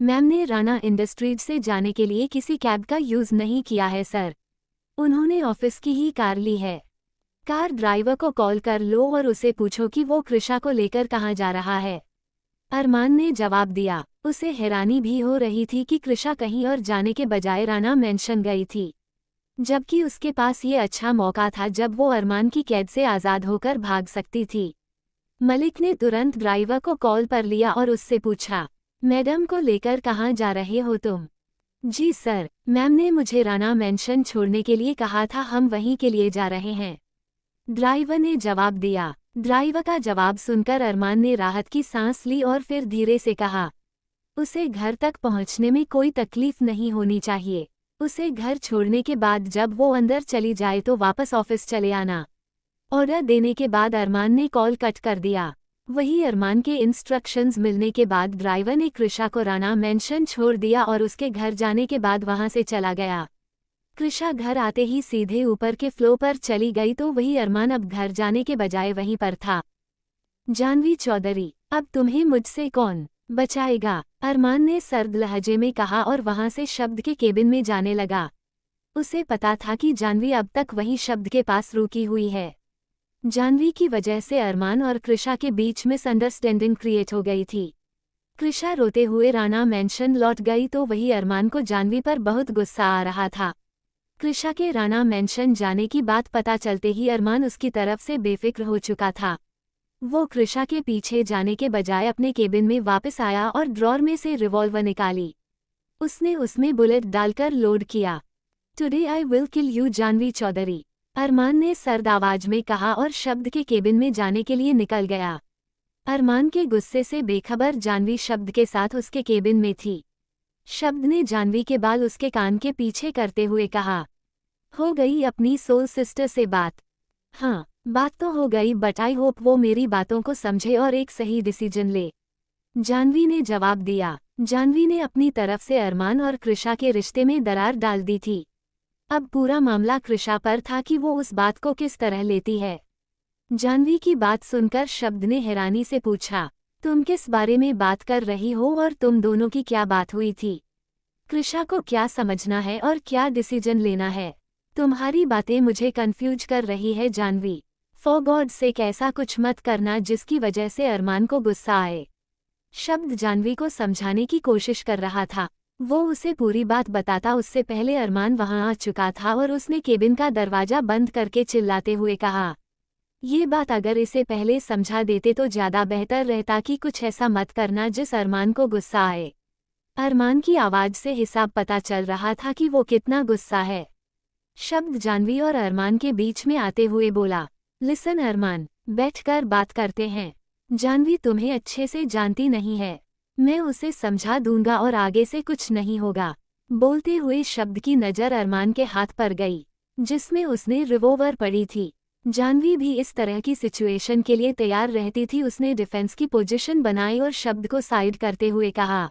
मैम ने राणा इंडस्ट्रीज से जाने के लिए किसी कैब का यूज़ नहीं किया है सर। उन्होंने ऑफिस की ही कार ली है। कार ड्राइवर को कॉल कर लो और उसे पूछो कि वो कृषा को लेकर कहाँ जा रहा है। अरमान ने जवाब दिया। उसे हैरानी भी हो रही थी कि कृषा कहीं और जाने के बजाय राणा मेंशन गई थी, जबकि उसके पास ये अच्छा मौका था जब वो अरमान की कैद से आज़ाद होकर भाग सकती थी। मलिक ने तुरंत ड्राइवर को कॉल पर लिया और उससे पूछा, मैडम को लेकर कहाँ जा रहे हो तुम? जी सर, मैम ने मुझे राणा मेंशन छोड़ने के लिए कहा था, हम वहीं के लिए जा रहे हैं, ड्राइवर ने जवाब दिया। ड्राइवर का जवाब सुनकर अरमान ने राहत की सांस ली और फिर धीरे से कहा, उसे घर तक पहुंचने में कोई तकलीफ नहीं होनी चाहिए। उसे घर छोड़ने के बाद जब वो अंदर चली जाए तो वापस ऑफिस चले आना। ऑर्डर देने के बाद अरमान ने कॉल कट कर दिया। वही अरमान के इंस्ट्रक्शंस मिलने के बाद ड्राइवर ने कृषा को राणा मेंशन छोड़ दिया और उसके घर जाने के बाद वहां से चला गया। कृषा घर आते ही सीधे ऊपर के फ्लोर पर चली गई तो वही अरमान अब घर जाने के बजाय वहीं पर था। जानवी चौधरी, अब तुम्हें मुझसे कौन बचाएगा? अरमान ने सर्द लहजे में कहा और वहां से शब्द के केबिन में जाने लगा। उसे पता था कि जानवी अब तक वही शब्द के पास रुकी हुई है। जानवी की वजह से अरमान और कृषा के बीच मिसअंडरस्टैंडिंग क्रिएट हो गई थी। कृषा रोते हुए राणा मेंशन लौट गई तो वही अरमान को जानवी पर बहुत गुस्सा आ रहा था। कृषा के राणा मेंशन जाने की बात पता चलते ही अरमान उसकी तरफ से बेफिक्र हो चुका था। वो कृषा के पीछे जाने के बजाय अपने केबिन में वापस आया और ड्रॉर में से रिवॉल्वर निकाली। उसने उसमें बुलेट डालकर लोड किया। Today I will kill you Janvi Chaudhary, Arman ने सर्द आवाज में कहा और शब्द के केबिन में जाने के लिए निकल गया। अरमान के गुस्से से बेखबर जानवी शब्द के साथ उसके केबिन में थी। शब्द ने जानवी के बाल उसके कान के पीछे करते हुए कहा, हो गई अपनी सोल सिस्टर से बात? हाँ, बात तो हो गई, बट आई होप वो मेरी बातों को समझे और एक सही डिसीजन ले, जानवी ने जवाब दिया। जानवी ने अपनी तरफ से अरमान और कृषा के रिश्ते में दरार डाल दी थी। अब पूरा मामला कृषा पर था कि वो उस बात को किस तरह लेती है। जानवी की बात सुनकर शब्द ने हैरानी से पूछा, तुम किस बारे में बात कर रही हो और तुम दोनों की क्या बात हुई थी? कृषा को क्या समझना है और क्या डिसीजन लेना है? तुम्हारी बातें मुझे कंफ्यूज कर रही है जानवी। फॉर गॉड सेक ऐसा कुछ मत करना जिसकी वजह से अरमान को गुस्सा आए। शब्द जानवी को समझाने की कोशिश कर रहा था। वो उसे पूरी बात बताता उससे पहले अरमान वहां आ चुका था और उसने केबिन का दरवाजा बंद करके चिल्लाते हुए कहा, ये बात अगर इसे पहले समझा देते तो ज़्यादा बेहतर रहता कि कुछ ऐसा मत करना जिस अरमान को गुस्सा आए। अरमान की आवाज़ से हिसाब पता चल रहा था कि वो कितना गुस्सा है। शब्द जानवी और अरमान के बीच में आते हुए बोला, लिसन अरमान, बैठकर बात करते हैं। जानवी तुम्हें अच्छे से जानती नहीं है। मैं उसे समझा दूंगा और आगे से कुछ नहीं होगा। बोलते हुए शब्द की नज़र अरमान के हाथ पर गई, जिसमें उसने रिवॉल्वर पड़ी थी। जानवी भी इस तरह की सिचुएशन के लिए तैयार रहती थी। उसने डिफेंस की पोजीशन बनाई और शब्द को साइड करते हुए कहा,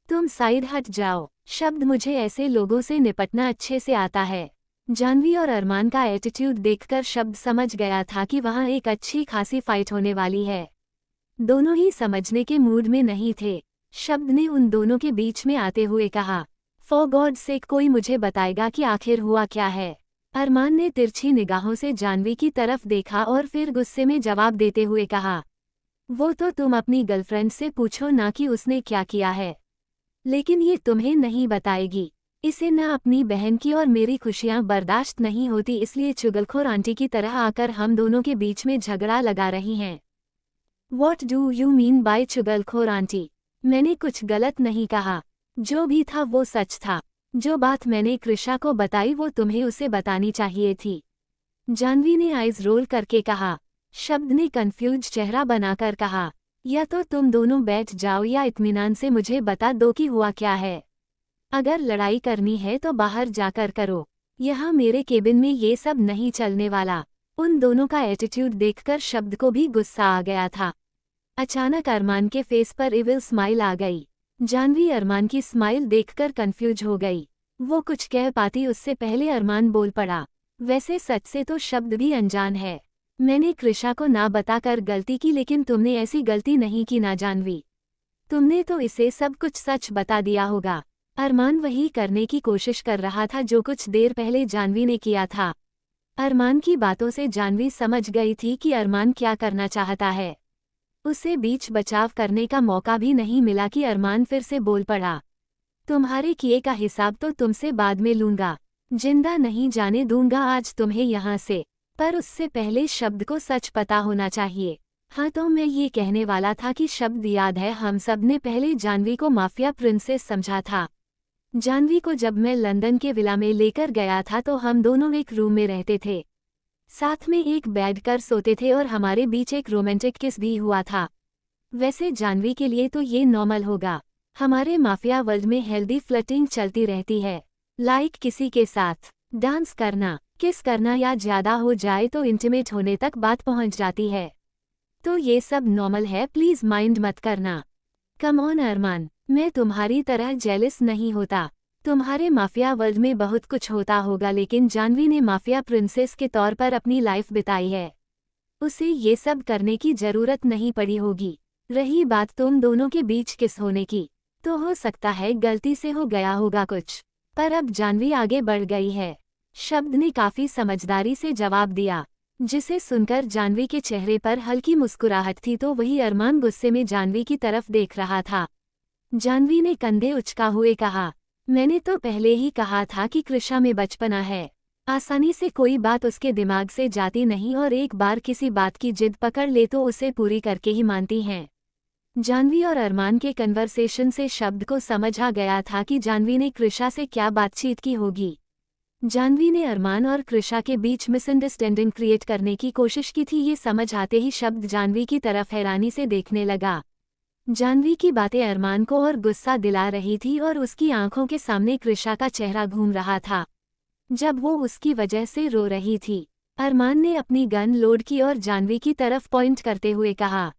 तुम साइड हट जाओ। शब्द, मुझे ऐसे लोगों से निपटना अच्छे से आता है। जानवी और अरमान का एटीट्यूड देखकर शब्द समझ गया था कि वहाँ एक अच्छी खासी फाइट होने वाली है। दोनों ही समझने के मूड में नहीं थे। शब्द ने उन दोनों के बीच में आते हुए कहा, फॉर गॉड सेक, कोई मुझे बताएगा कि आखिर हुआ क्या है। अरमान ने तिरछी निगाहों से जानवी की तरफ देखा और फिर गुस्से में जवाब देते हुए कहा, वो तो तुम अपनी गर्लफ्रेंड से पूछो ना कि उसने क्या किया है। लेकिन ये तुम्हें नहीं बताएगी। इसे न अपनी बहन की और मेरी खुशियां बर्दाश्त नहीं होती, इसलिए चुगलखोर आंटी की तरह आकर हम दोनों के बीच में झगड़ा लगा रही हैं। What do you mean by चुगलखोर आंटी? मैंने कुछ गलत नहीं कहा। जो भी था वो सच था। जो बात मैंने कृषा को बताई वो तुम्हें उसे बतानी चाहिए थी। जानवी ने आइज रोल करके कहा। शब्द ने कंफ्यूज चेहरा बनाकर कहा, या तो तुम दोनों बैठ जाओ या इत्मीनान से मुझे बता दो कि हुआ क्या है। अगर लड़ाई करनी है तो बाहर जाकर करो, यहाँ मेरे केबिन में ये सब नहीं चलने वाला। उन दोनों का एटीट्यूड देखकर शब्द को भी गुस्सा आ गया था। अचानक अरमान के फेस पर इविल स्माइल आ गई। जानवी अरमान की स्माइल देखकर कंफ्यूज हो गई। वो कुछ कह पाती उससे पहले अरमान बोल पड़ा, वैसे सच से तो शब्द भी अनजान है। मैंने कृषा को ना बताकर गलती की, लेकिन तुमने ऐसी गलती नहीं की ना जानवी। तुमने तो इसे सब कुछ सच बता दिया होगा। अरमान वही करने की कोशिश कर रहा था जो कुछ देर पहले जानवी ने किया था। अरमान की बातों से जानवी समझ गई थी कि अरमान क्या करना चाहता है। उसे बीच बचाव करने का मौका भी नहीं मिला कि अरमान फिर से बोल पड़ा, तुम्हारे किए का हिसाब तो तुमसे बाद में लूंगा। जिंदा नहीं जाने दूंगा आज तुम्हें यहाँ से। पर उससे पहले शब्द को सच पता होना चाहिए। हाँ, तो मैं ये कहने वाला था कि शब्द, याद है हम सब ने पहले जानवी को माफिया प्रिंसेस समझा था। जानवी को जब मैं लंदन के विला में लेकर गया था तो हम दोनों एक रूम में रहते थे, साथ में एक बेड कर सोते थे और हमारे बीच एक रोमांटिक किस भी हुआ था। वैसे जानवी के लिए तो ये नॉर्मल होगा। हमारे माफिया वर्ल्ड में हेल्दी फ्लर्टिंग चलती रहती है, लाइक किसी के साथ डांस करना, किस करना या ज्यादा हो जाए तो इंटीमेट होने तक बात पहुंच जाती है। तो ये सब नॉर्मल है, प्लीज माइंड मत करना। कम ऑन अरमान, मैं तुम्हारी तरह जेलस नहीं होता। तुम्हारे माफिया वर्ल्ड में बहुत कुछ होता होगा, लेकिन जानवी ने माफिया प्रिंसेस के तौर पर अपनी लाइफ बिताई है। उसे ये सब करने की जरूरत नहीं पड़ी होगी। रही बात तुम दोनों के बीच किस होने की, तो हो सकता है गलती से हो गया होगा कुछ, पर अब जानवी आगे बढ़ गई है। शब्द ने काफी समझदारी से जवाब दिया, जिसे सुनकर जानवी के चेहरे पर हल्की मुस्कुराहट थी, तो वही अरमान गुस्से में जानवी की तरफ देख रहा था। जानवी ने कंधे उचका हुए कहा, मैंने तो पहले ही कहा था कि कृषा में बचपना है। आसानी से कोई बात उसके दिमाग से जाती नहीं, और एक बार किसी बात की जिद पकड़ ले तो उसे पूरी करके ही मानती हैं। जानवी और अरमान के कन्वर्सेशन से शब्द को समझ आ गया था कि जानवी ने कृषा से क्या बातचीत की होगी। जानवी ने अरमान और कृषा के बीच मिसअंडरस्टैंडिंग क्रिएट करने की कोशिश की थी। ये समझ आते ही शब्द जानवी की तरफ हैरानी से देखने लगा। जानवी की बातें अरमान को और गुस्सा दिला रही थी और उसकी आंखों के सामने कृषा का चेहरा घूम रहा था जब वो उसकी वजह से रो रही थी। अरमान ने अपनी गन लोड की और जानवी की तरफ पॉइंट करते हुए कहा,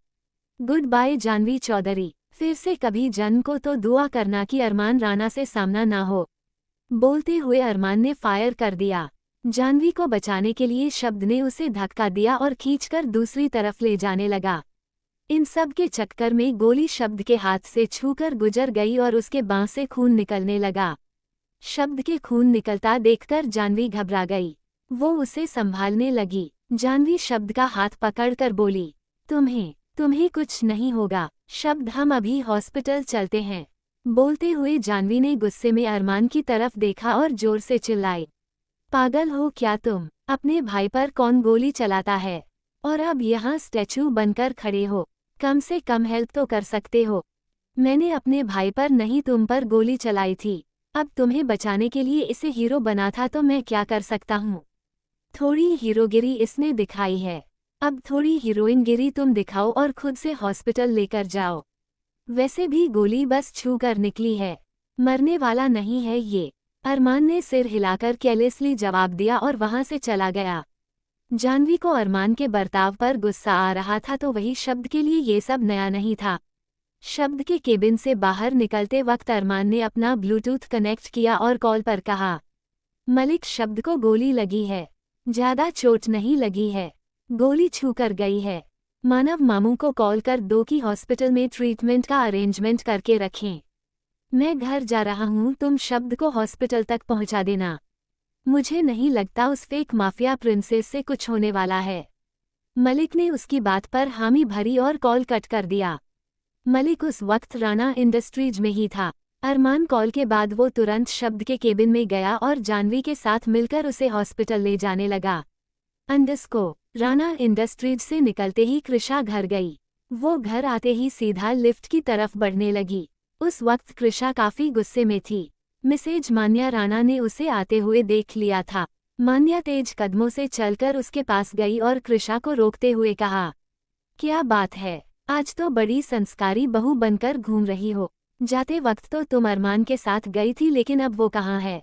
गुड बाय जानवी चौधरी, फिर से कभी जन्म को तो दुआ करना कि अरमान राणा से सामना ना हो। बोलते हुए अरमान ने फायर कर दिया। जानवी को बचाने के लिए शब्द ने उसे धक्का दिया और खींचकर दूसरी तरफ ले जाने लगा। इन सब के चक्कर में गोली शब्द के हाथ से छूकर गुजर गई और उसके बांह से खून निकलने लगा। शब्द के खून निकलता देखकर जानवी घबरा गई। वो उसे संभालने लगी। जानवी शब्द का हाथ पकड़कर बोली, तुम्हें कुछ नहीं होगा शब्द, हम अभी हॉस्पिटल चलते हैं। बोलते हुए जानवी ने गुस्से में अरमान की तरफ देखा और जोर से चिल्लाई, पागल हो क्या तुम? अपने भाई पर कौन गोली चलाता है? और अब यहाँ स्टैचू बनकर खड़े हो? कम से कम हेल्प तो कर सकते हो। मैंने अपने भाई पर नहीं तुम पर गोली चलाई थी। अब तुम्हें बचाने के लिए इसे हीरो बना था तो मैं क्या कर सकता हूँ? थोड़ी हीरोगिरी इसने दिखाई है, अब थोड़ी हीरोइनगिरी तुम दिखाओ और खुद से हॉस्पिटल लेकर जाओ। वैसे भी गोली बस छू कर निकली है, मरने वाला नहीं है ये। अरमान ने सिर हिलाकर केयरलेसली जवाब दिया और वहां से चला गया। जानवी को अरमान के बर्ताव पर गुस्सा आ रहा था तो वही शब्द के लिए ये सब नया नहीं था। शब्द के केबिन से बाहर निकलते वक्त अरमान ने अपना ब्लूटूथ कनेक्ट किया और कॉल पर कहा, मलिक शब्द को गोली लगी है। ज्यादा चोट नहीं लगी है, गोली छू कर गई है। मानव मामू को कॉल कर दो कि हॉस्पिटल में ट्रीटमेंट का अरेंजमेंट करके रखें। मैं घर जा रहा हूँ, तुम शब्द को हॉस्पिटल तक पहुँचा देना। मुझे नहीं लगता उस फेक माफिया प्रिंसेस से कुछ होने वाला है। मलिक ने उसकी बात पर हामी भरी और कॉल कट कर दिया। मलिक उस वक्त राणा इंडस्ट्रीज में ही था। अरमान कॉल के बाद वो तुरंत शब्द के केबिन में गया और जानवी के साथ मिलकर उसे हॉस्पिटल ले जाने लगा। अंडस्को राणा इंडस्ट्रीज से निकलते ही कृषा घर गई। वो घर आते ही सीधा लिफ्ट की तरफ बढ़ने लगी। उस वक्त कृषा काफी गुस्से में थी। मिसेज मान्या राणा ने उसे आते हुए देख लिया था। मान्या तेज कदमों से चलकर उसके पास गई और कृषा को रोकते हुए कहा, क्या बात है, आज तो बड़ी संस्कारी बहू बनकर घूम रही हो। जाते वक्त तो तुम अरमान के साथ गई थी, लेकिन अब वो कहाँ है?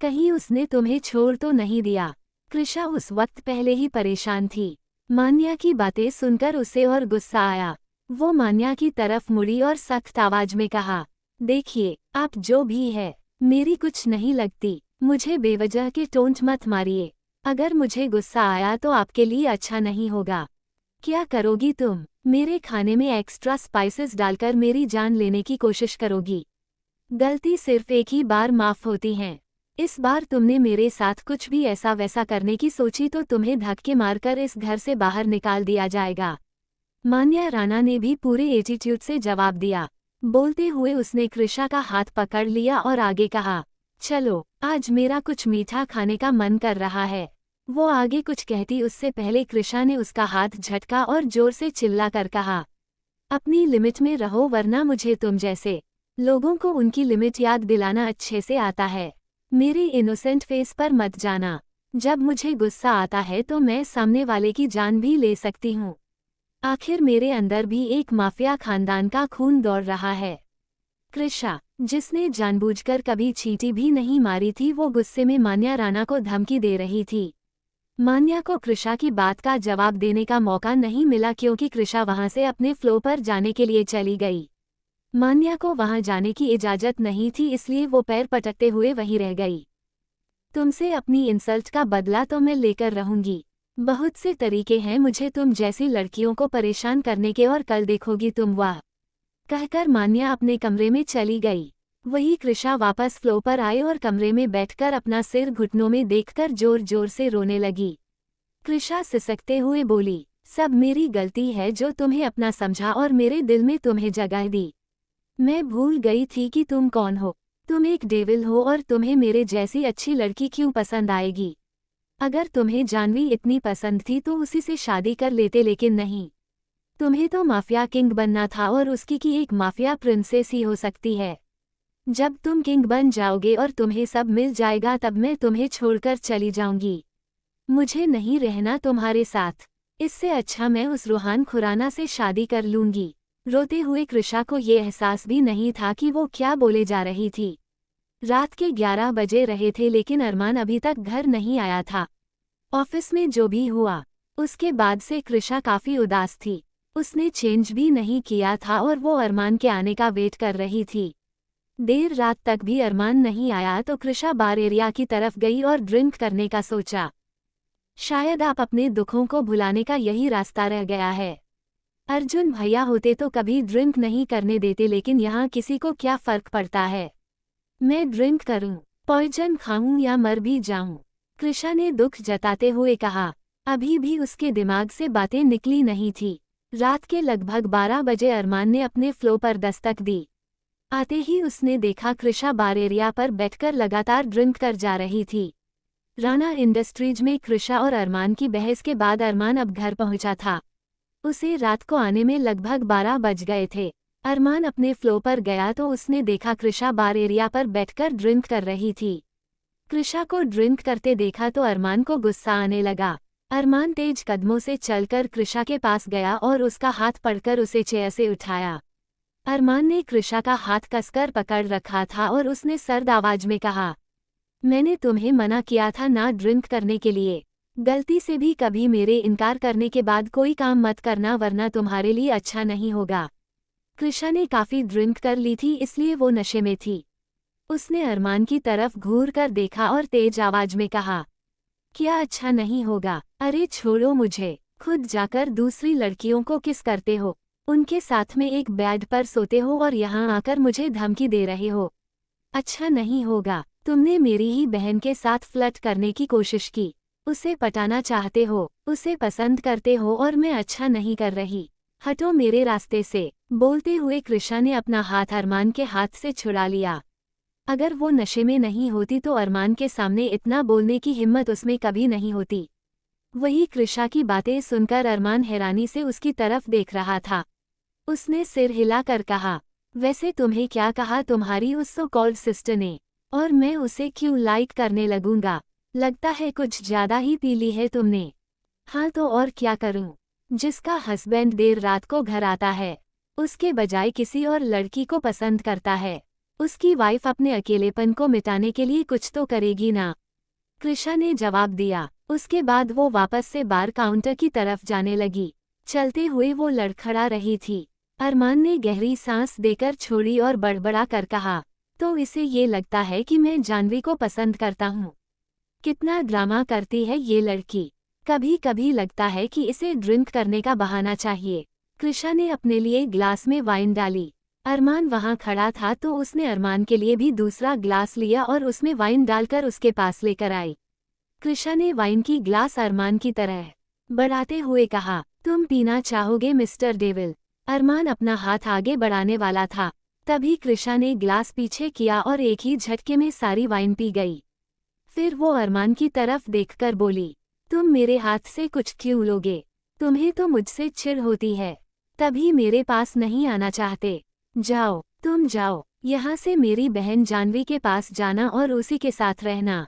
कहीं उसने तुम्हें छोड़ तो नहीं दिया? कृषा उस वक्त पहले ही परेशान थी। मान्या की बातें सुनकर उसे और गुस्सा आया। वो मान्या की तरफ मुड़ी और सख्त आवाज में कहा, देखिए, आप जो भी है, मेरी कुछ नहीं लगती। मुझे बेवजह के टोंट मत मारिए। अगर मुझे गुस्सा आया तो आपके लिए अच्छा नहीं होगा। क्या करोगी तुम? मेरे खाने में एक्स्ट्रा स्पाइसेस डालकर मेरी जान लेने की कोशिश करोगी? गलती सिर्फ एक ही बार माफ होती हैं। इस बार तुमने मेरे साथ कुछ भी ऐसा वैसा करने की सोची तो तुम्हें धक्के मारकर इस घर से बाहर निकाल दिया जाएगा। मान्या राणा ने भी पूरे एटीट्यूड से जवाब दिया। बोलते हुए उसने कृषा का हाथ पकड़ लिया और आगे कहा, चलो, आज मेरा कुछ मीठा खाने का मन कर रहा है। वो आगे कुछ कहती उससे पहले कृषा ने उसका हाथ झटका और जोर से चिल्ला कर कहा, अपनी लिमिट में रहो वरना मुझे तुम जैसे लोगों को उनकी लिमिट याद दिलाना अच्छे से आता है। मेरे इनोसेंट फेस पर मत जाना। जब मुझे गुस्सा आता है तो मैं सामने वाले की जान भी ले सकती हूँ। आखिर मेरे अंदर भी एक माफिया खानदान का खून दौड़ रहा है। कृषा, जिसने जानबूझकर कभी चींटी भी नहीं मारी थी, वो गुस्से में मान्या राणा को धमकी दे रही थी। मान्या को कृषा की बात का जवाब देने का मौका नहीं मिला क्योंकि कृषा वहां से अपने फ्लो पर जाने के लिए चली गई। मान्या को वहां जाने की इजाजत नहीं थी, इसलिए वो पैर पटकते हुए वहीं रह गई। तुमसे अपनी इंसल्ट का बदला तो मैं लेकर रहूंगी। बहुत से तरीके हैं मुझे तुम जैसी लड़कियों को परेशान करने के, और कल देखोगी तुम वाह। कहकर मान्या अपने कमरे में चली गई। वही कृषा वापस फ्लो पर आई और कमरे में बैठकर अपना सिर घुटनों में देखकर जोर जोर से रोने लगी। कृषा सिसकते हुए बोली, सब मेरी गलती है जो तुम्हें अपना समझा और मेरे दिल में तुम्हें जगह दी। मैं भूल गई थी कि तुम कौन हो। तुम एक डेविल हो और तुम्हें मेरे जैसी अच्छी लड़की क्यों पसंद आएगी? अगर तुम्हें जानवी इतनी पसंद थी तो उसी से शादी कर लेते, लेकिन नहीं। तुम्हें तो माफिया किंग बनना था और उसकी की एक माफिया प्रिंसेस ही हो सकती है। जब तुम किंग बन जाओगे और तुम्हें सब मिल जाएगा तब मैं तुम्हें छोड़कर चली जाऊंगी। मुझे नहीं रहना तुम्हारे साथ। इससे अच्छा मैं उस रूहान खुराना से शादी कर लूंगी। रोते हुए कृषा को ये एहसास भी नहीं था कि वो क्या बोले जा रही थी। रात के 11 बजे रहे थे लेकिन अरमान अभी तक घर नहीं आया था। ऑफिस में जो भी हुआ उसके बाद से कृषा काफी उदास थी। उसने चेंज भी नहीं किया था और वो अरमान के आने का वेट कर रही थी। देर रात तक भी अरमान नहीं आया तो कृषा बार एरिया की तरफ गई और ड्रिंक करने का सोचा। शायद आप अपने दुखों को भुलाने का यही रास्ता रह गया है। अर्जुन भैया होते तो कभी ड्रिंक नहीं करने देते, लेकिन यहाँ किसी को क्या फर्क पड़ता है। मैं ड्रिंक करूं, पॉइजन खाऊं या मर भी जाऊं? कृषा ने दुख जताते हुए कहा। अभी भी उसके दिमाग से बातें निकली नहीं थी। रात के लगभग 12 बजे अरमान ने अपने फ्लो पर दस्तक दी। आते ही उसने देखा कृषा बार एरिया पर बैठकर लगातार ड्रिंक कर जा रही थी। राणा इंडस्ट्रीज में कृषा और अरमान की बहस के बाद अरमान अब घर पहुंचा था। उसे रात को आने में लगभग 12 बज गए थे। अरमान अपने फ्लो पर गया तो उसने देखा कृषा बार एरिया पर बैठकर ड्रिंक कर रही थी। कृषा को ड्रिंक करते देखा तो अरमान को गुस्सा आने लगा। अरमान तेज कदमों से चलकर कृषा के पास गया और उसका हाथ पकड़कर उसे चेयर से उठाया। अरमान ने कृषा का हाथ कसकर पकड़ रखा था और उसने सर्द आवाज में कहा, मैंने तुम्हें मना किया था ना ड्रिंक करने के लिए। गलती से भी कभी मेरे इनकार करने के बाद कोई काम मत करना वरना तुम्हारे लिए अच्छा नहीं होगा। कृषा ने काफी ड्रिंक कर ली थी इसलिए वो नशे में थी। उसने अरमान की तरफ घूर कर देखा और तेज आवाज में कहा, क्या अच्छा नहीं होगा? अरे छोड़ो मुझे, खुद जाकर दूसरी लड़कियों को किस करते हो, उनके साथ में एक बेड पर सोते हो और यहाँ आकर मुझे धमकी दे रहे हो। अच्छा नहीं होगा, तुमने मेरी ही बहन के साथ फ्लर्ट करने की कोशिश की, उसे पटाना चाहते हो, उसे पसंद करते हो और मैं अच्छा नहीं कर रही, हटो मेरे रास्ते से। बोलते हुए कृषा ने अपना हाथ अरमान के हाथ से छुड़ा लिया। अगर वो नशे में नहीं होती तो अरमान के सामने इतना बोलने की हिम्मत उसमें कभी नहीं होती। वही कृषा की बातें सुनकर अरमान हैरानी से उसकी तरफ देख रहा था। उसने सिर हिलाकर कहा, वैसे तुम्हें क्या कहा तुम्हारी उस सो कॉल्ड सिस्टर ने, और मैं उसे क्यों लाइक करने लगूंगा? लगता है कुछ ज्यादा ही पी ली है तुमने। हाँ तो और क्या करूं? जिसका हस्बैंड देर रात को घर आता है, उसके बजाय किसी और लड़की को पसंद करता है, उसकी वाइफ अपने अकेलेपन को मिटाने के लिए कुछ तो करेगी ना? कृषा ने जवाब दिया। उसके बाद वो वापस से बार काउंटर की तरफ जाने लगी। चलते हुए वो लड़खड़ा रही थी। अरमान ने गहरी सांस देकर छोड़ी और बड़बड़ा कर कहा, तो इसे ये लगता है कि मैं जानवी को पसंद करता हूँ। कितना ड्रामा करती है ये लड़की। कभी कभी लगता है कि इसे ड्रिंक करने का बहाना चाहिए। कृषा ने अपने लिए ग्लास में वाइन डाली। अरमान वहां खड़ा था तो उसने अरमान के लिए भी दूसरा ग्लास लिया और उसमें वाइन डालकर उसके पास लेकर आई। कृषा ने वाइन की ग्लास अरमान की तरह बढ़ाते हुए कहा, तुम पीना चाहोगे मिस्टर डेविल? अरमान अपना हाथ आगे बढ़ाने वाला था, तभी कृषा ने ग्लास पीछे किया और एक ही झटके में सारी वाइन पी गई। फिर वो अरमान की तरफ देखकर बोली, तुम मेरे हाथ से कुछ क्यों लोगे? तुम्हें तो मुझसे चिढ़ होती है, तभी मेरे पास नहीं आना चाहते। जाओ, तुम जाओ, यहाँ से मेरी बहन जानवी के पास जाना और उसी के साथ रहना।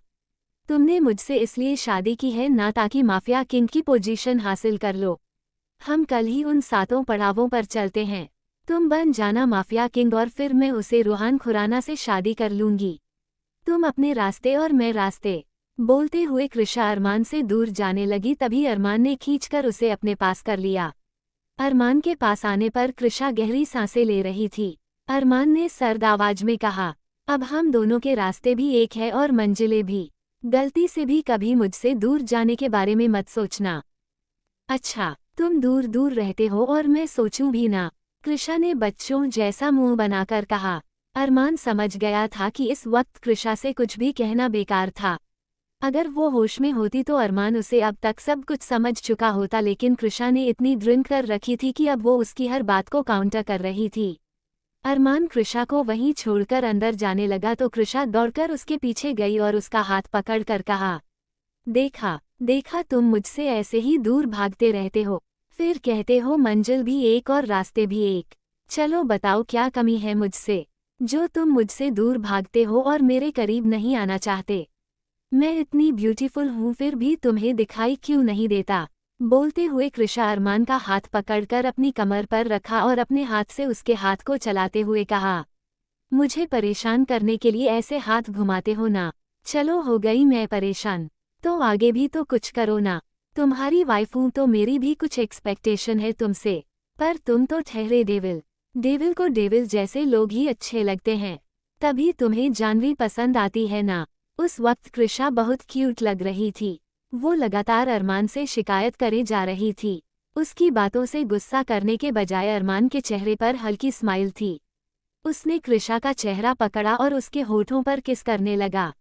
तुमने मुझसे इसलिए शादी की है ना ताकि माफिया किंग की पोजीशन हासिल कर लो। हम कल ही उन 7 पड़ावों पर चलते हैं। तुम बन जाना माफिया किंग और फिर मैं उसे रूहान खुराना से शादी कर लूंगी। तुम अपने रास्ते और मैं रास्ते। बोलते हुए कृषा अरमान से दूर जाने लगी तभी अरमान ने खींचकर उसे अपने पास कर लिया। अरमान के पास आने पर कृषा गहरी सांसें ले रही थी। अरमान ने सर्द आवाज में कहा, अब हम दोनों के रास्ते भी एक है और मंजिलें भी। गलती से भी कभी मुझसे दूर जाने के बारे में मत सोचना। अच्छा, तुम दूर दूर रहते हो और मैं सोचूं भी ना? कृषा ने बच्चों जैसा मुंह बनाकर कहा। अरमान समझ गया था कि इस वक्त कृषा से कुछ भी कहना बेकार था। अगर वो होश में होती तो अरमान उसे अब तक सब कुछ समझ चुका होता, लेकिन कृषा ने इतनी ड्रिंक कर रखी थी कि अब वो उसकी हर बात को काउंटर कर रही थी। अरमान कृषा को वहीं छोड़कर अंदर जाने लगा तो कृषा दौड़कर उसके पीछे गई और उसका हाथ पकड़कर कहा, देखा देखा, तुम मुझसे ऐसे ही दूर भागते रहते हो, फिर कहते हो मंजिल भी एक और रास्ते भी एक। चलो बताओ क्या कमी है मुझसे, जो तुम मुझसे दूर भागते हो और मेरे करीब नहीं आना चाहते? मैं इतनी ब्यूटीफुल हूँ फिर भी तुम्हें दिखाई क्यों नहीं देता? बोलते हुए कृषा अरमान का हाथ पकड़कर अपनी कमर पर रखा और अपने हाथ से उसके हाथ को चलाते हुए कहा, मुझे परेशान करने के लिए ऐसे हाथ घुमाते हो ना? चलो हो गई मैं परेशान, तो आगे भी तो कुछ करो ना। तुम्हारी वाइफ हूँ तो मेरी भी कुछ एक्सपेक्टेशन है तुमसे, पर तुम तो ठहरे डेविल। डेविल को डेविल जैसे लोग ही अच्छे लगते हैं, तभी तुम्हें जानवी पसंद आती है ना? उस वक्त कृषा बहुत क्यूट लग रही थी। वो लगातार अरमान से शिकायत करे जा रही थी। उसकी बातों से गुस्सा करने के बजाय अरमान के चेहरे पर हल्की स्माइल थी। उसने कृषा का चेहरा पकड़ा और उसके होठों पर किस करने लगा।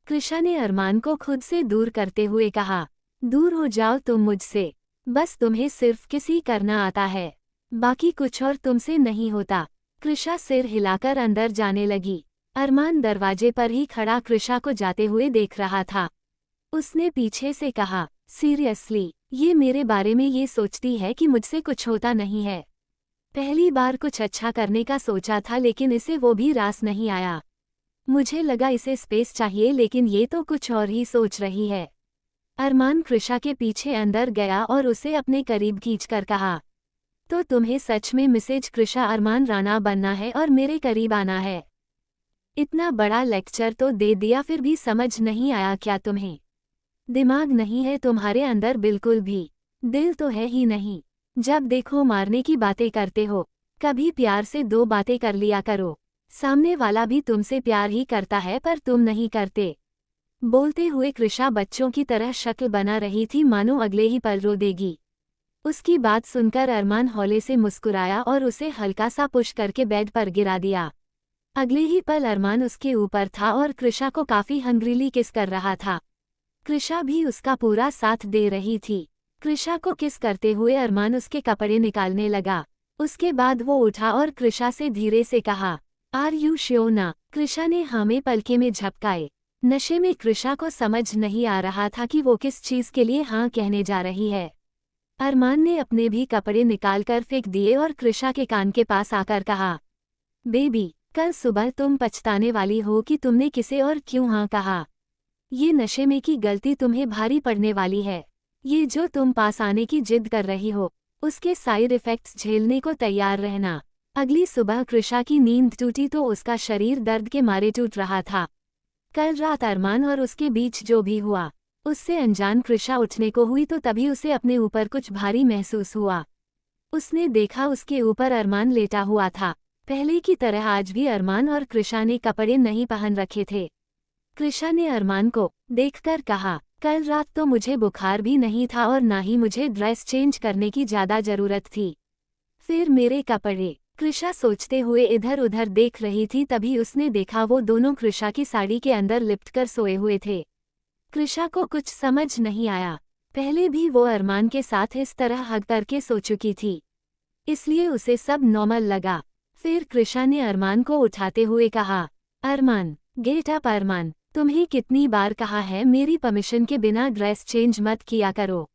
कृषा ने अरमान को खुद से दूर करते हुए कहा, दूर हो जाओ तुम मुझसे, बस तुम्हें सिर्फ किसी करना आता है, बाकी कुछ और तुमसे नहीं होता। कृषा सिर हिलाकर अंदर जाने लगी। अरमान दरवाजे पर ही खड़ा कृषा को जाते हुए देख रहा था। उसने पीछे से कहा, सीरियसली, ये मेरे बारे में ये सोचती है कि मुझसे कुछ होता नहीं है? पहली बार कुछ अच्छा करने का सोचा था लेकिन इसे वो भी रास नहीं आया। मुझे लगा इसे स्पेस चाहिए लेकिन ये तो कुछ और ही सोच रही है। अरमान कृषा के पीछे अंदर गया और उसे अपने करीब खींचकर कहा, तो तुम्हें सच में मिसेज कृषा अरमान राणा बनना है और मेरे करीब आना है? इतना बड़ा लेक्चर तो दे दिया फिर भी समझ नहीं आया क्या तुम्हें? दिमाग नहीं है तुम्हारे अंदर बिल्कुल भी। दिल तो है ही नहीं। जब देखो मारने की बातें करते हो। कभी प्यार से दो बातें कर लिया करो। सामने वाला भी तुमसे प्यार ही करता है पर तुम नहीं करते। बोलते हुए कृषा बच्चों की तरह शक्ल बना रही थी मानो अगले ही पल रो देगी। उसकी बात सुनकर अरमान हौले से मुस्कुराया और उसे हल्का सा पुश करके बेड पर गिरा दिया। अगले ही पल अरमान उसके ऊपर था और कृषा को काफी हंग्रीली किस कर रहा था। कृषा भी उसका पूरा साथ दे रही थी। कृषा को किस करते हुए अरमान उसके कपड़े निकालने लगा। उसके बाद वो उठा और कृषा से धीरे से कहा, आर यू श्योर ना? कृषा ने हाँ पलके में झपकाए। नशे में कृषा को समझ नहीं आ रहा था कि वो किस चीज के लिए हाँ कहने जा रही है। अरमान ने अपने भी कपड़े निकालकर फेंक दिए और कृषा के कान के पास आकर कहा, बेबी, कल सुबह तुम पछताने वाली हो कि तुमने किसे और क्यों हाँ कहा। ये नशे में की गलती तुम्हें भारी पड़ने वाली है। ये जो तुम पास आने की जिद कर रही हो, उसके साइड इफेक्ट्स झेलने को तैयार रहना। अगली सुबह कृषा की नींद टूटी तो उसका शरीर दर्द के मारे टूट रहा था। कल रात अरमान और उसके बीच जो भी हुआ, उससे अनजान कृषा उठने को हुई तो तभी उसे अपने ऊपर कुछ भारी महसूस हुआ। उसने देखा उसके ऊपर अरमान लेटा हुआ था। पहले की तरह आज भी अरमान और कृषा ने कपड़े नहीं पहन रखे थे। कृषा ने अरमान को देखकर कहा, कल रात तो मुझे बुखार भी नहीं था और ना ही मुझे ड्रेस चेंज करने की ज्यादा जरूरत थी। फिर मेरे कपड़े? कृषा सोचते हुए इधर उधर देख रही थी तभी उसने देखा वो दोनों कृषा की साड़ी के अंदर लिपटकर सोए हुए थे। कृषा को कुछ समझ नहीं आया। पहले भी वो अरमान के साथ इस तरह हग करके सो चुकी थी, इसलिए उसे सब नॉर्मल लगा। फिर कृषा ने अरमान को उठाते हुए कहा, अरमान, गेट अप अरमान, तुम्हें कितनी बार कहा है मेरी परमिशन के बिना ड्रेस चेंज मत किया करो।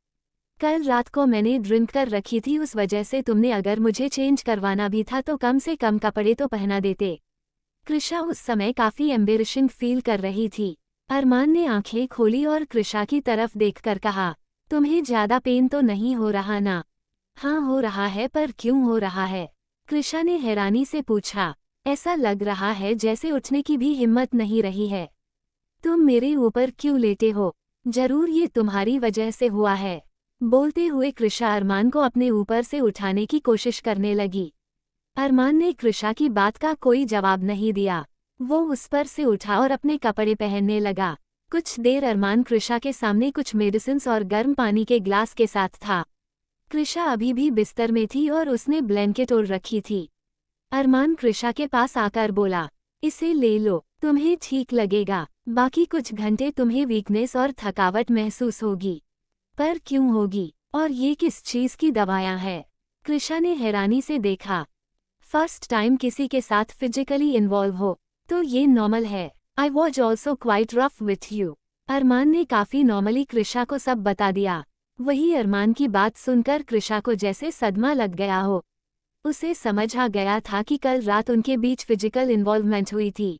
कल रात को मैंने ड्रिंक कर रखी थी, उस वजह से तुमने अगर मुझे चेंज करवाना भी था तो कम से कम कपड़े तो पहना देते। कृषा उस समय काफी एम्बेरशिंग फील कर रही थी। अरमान ने आंखें खोली और कृषा की तरफ देखकर कहा, तुम्हें ज्यादा पेन तो नहीं हो रहा ना? हाँ हो रहा है, पर क्यों हो रहा है? कृषा ने हैरानी से पूछा। ऐसा लग रहा है जैसे उठने की भी हिम्मत नहीं रही है। तुम मेरे ऊपर क्यों लेटे हो? जरूर ये तुम्हारी वजह से हुआ है। बोलते हुए कृषा अरमान को अपने ऊपर से उठाने की कोशिश करने लगी। अरमान ने कृषा की बात का कोई जवाब नहीं दिया। वो उस पर से उठा और अपने कपड़े पहनने लगा। कुछ देर अरमान कृषा के सामने कुछ मेडिसिन्स और गर्म पानी के ग्लास के साथ था। कृषा अभी भी बिस्तर में थी और उसने ब्लैंकेट ओढ़ रखी थी। अरमान कृषा के पास आकर बोला, इसे ले लो, तुम्हें ठीक लगेगा। बाकी कुछ घंटे तुम्हें वीकनेस और थकावट महसूस होगी। पर क्यों होगी? और ये किस चीज की दवायां हैं? कृषा ने हैरानी से देखा। फर्स्ट टाइम किसी के साथ फिजिकली इन्वॉल्व हो तो ये नॉर्मल है। I was also quite rough with you. Arman ने काफी नॉर्मली कृषा को सब बता दिया। वही अरमान की बात सुनकर कृषा को जैसे सदमा लग गया हो। उसे समझ आ गया था कि कल रात उनके बीच फिजिकल इन्वॉल्वमेंट हुई थी।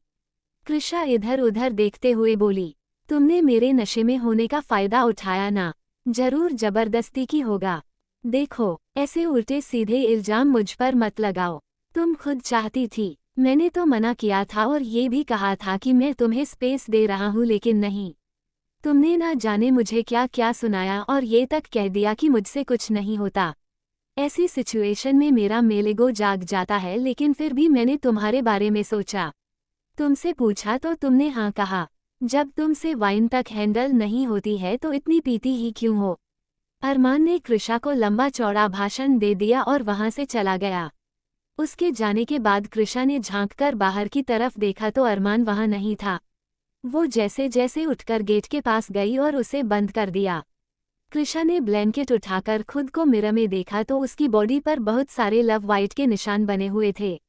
कृषा इधर उधर देखते हुए बोली, तुमने मेरे नशे में होने का फायदा उठाया ना? जरूर जबरदस्ती की होगा। देखो, ऐसे उल्टे सीधे इल्जाम मुझ पर मत लगाओ। तुम खुद चाहती थी। मैंने तो मना किया था और ये भी कहा था कि मैं तुम्हें स्पेस दे रहा हूँ, लेकिन नहीं। तुमने ना जाने मुझे क्या क्या सुनाया और ये तक कह दिया कि मुझसे कुछ नहीं होता। ऐसी सिचुएशन में मेरा मेलेगो जाग जाता है, लेकिन फिर भी मैंने तुम्हारे बारे में सोचा। तुमसे पूछा तो तुमने हाँ कहा। जब तुमसे वाइन तक हैंडल नहीं होती है तो इतनी पीती ही क्यों हो? अरमान ने कृषा को लंबा चौड़ा भाषण दे दिया और वहां से चला गया। उसके जाने के बाद कृषा ने झांककर बाहर की तरफ देखा तो अरमान वहां नहीं था। वो जैसे जैसे उठकर गेट के पास गई और उसे बंद कर दिया। कृषा ने ब्लैंकेट उठाकर खुद को मिरर में देखा तो उसकी बॉडी पर बहुत सारे लव वाइट के निशान बने हुए थे।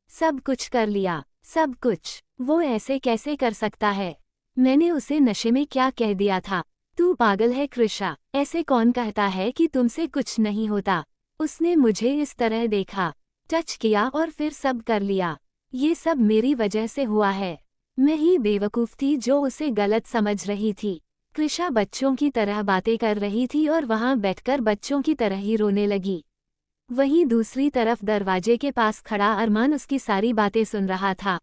सब कुछ कर लिया, सब कुछ। वो ऐसे कैसे कर सकता है? मैंने उसे नशे में क्या कह दिया था? तू पागल है कृषा, ऐसे कौन कहता है कि तुमसे कुछ नहीं होता? उसने मुझे इस तरह देखा, टच किया और फिर सब कर लिया। ये सब मेरी वजह से हुआ है। मैं ही बेवकूफ थी जो उसे गलत समझ रही थी। कृषा बच्चों की तरह बातें कर रही थी और वहां बैठकर बच्चों की तरह ही रोने लगी। वहीं दूसरी तरफ दरवाजे के पास खड़ा अरमान उसकी सारी बातें सुन रहा था।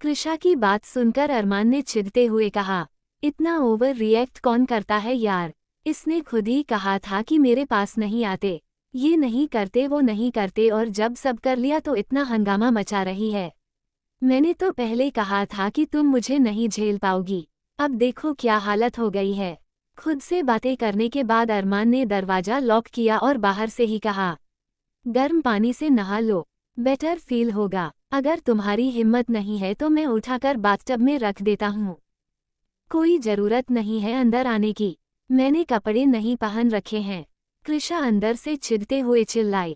कृषा की बात सुनकर अरमान ने चिढ़ते हुए कहा, इतना ओवर रिएक्ट कौन करता है यार। इसने खुद ही कहा था कि मेरे पास नहीं आते, ये नहीं करते वो नहीं करते, और जब सब कर लिया तो इतना हंगामा मचा रही है। मैंने तो पहले कहा था कि तुम मुझे नहीं झेल पाओगी, अब देखो क्या हालत हो गई है। खुद से बातें करने के बाद अरमान ने दरवाजा लॉक किया और बाहर से ही कहा, गर्म पानी से नहा लो, बेटर फील होगा। अगर तुम्हारी हिम्मत नहीं है तो मैं उठाकर बाथटब में रख देता हूँ। कोई जरूरत नहीं है अंदर आने की, मैंने कपड़े नहीं पहन रखे हैं। कृषा अंदर से चिढ़ते हुए चिल्लाई।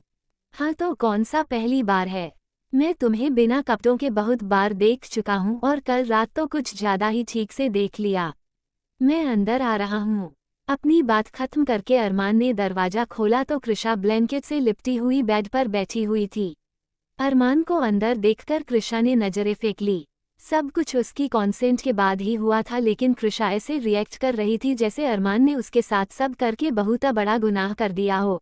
हाँ तो कौन सा पहली बार है, मैं तुम्हें बिना कपड़ों के बहुत बार देख चुका हूँ और कल रात तो कुछ ज्यादा ही ठीक से देख लिया। मैं अंदर आ रहा हूँ। अपनी बात खत्म करके अरमान ने दरवाजा खोला तो कृषा ब्लैंकेट से लिपटी हुई बेड पर बैठी हुई थी। अरमान को अंदर देखकर कृषा ने नजरें फेंक ली। सब कुछ उसकी कॉन्सेंट के बाद ही हुआ था, लेकिन कृषा ऐसे रिएक्ट कर रही थी जैसे अरमान ने उसके साथ सब करके बहुत बड़ा गुनाह कर दिया हो।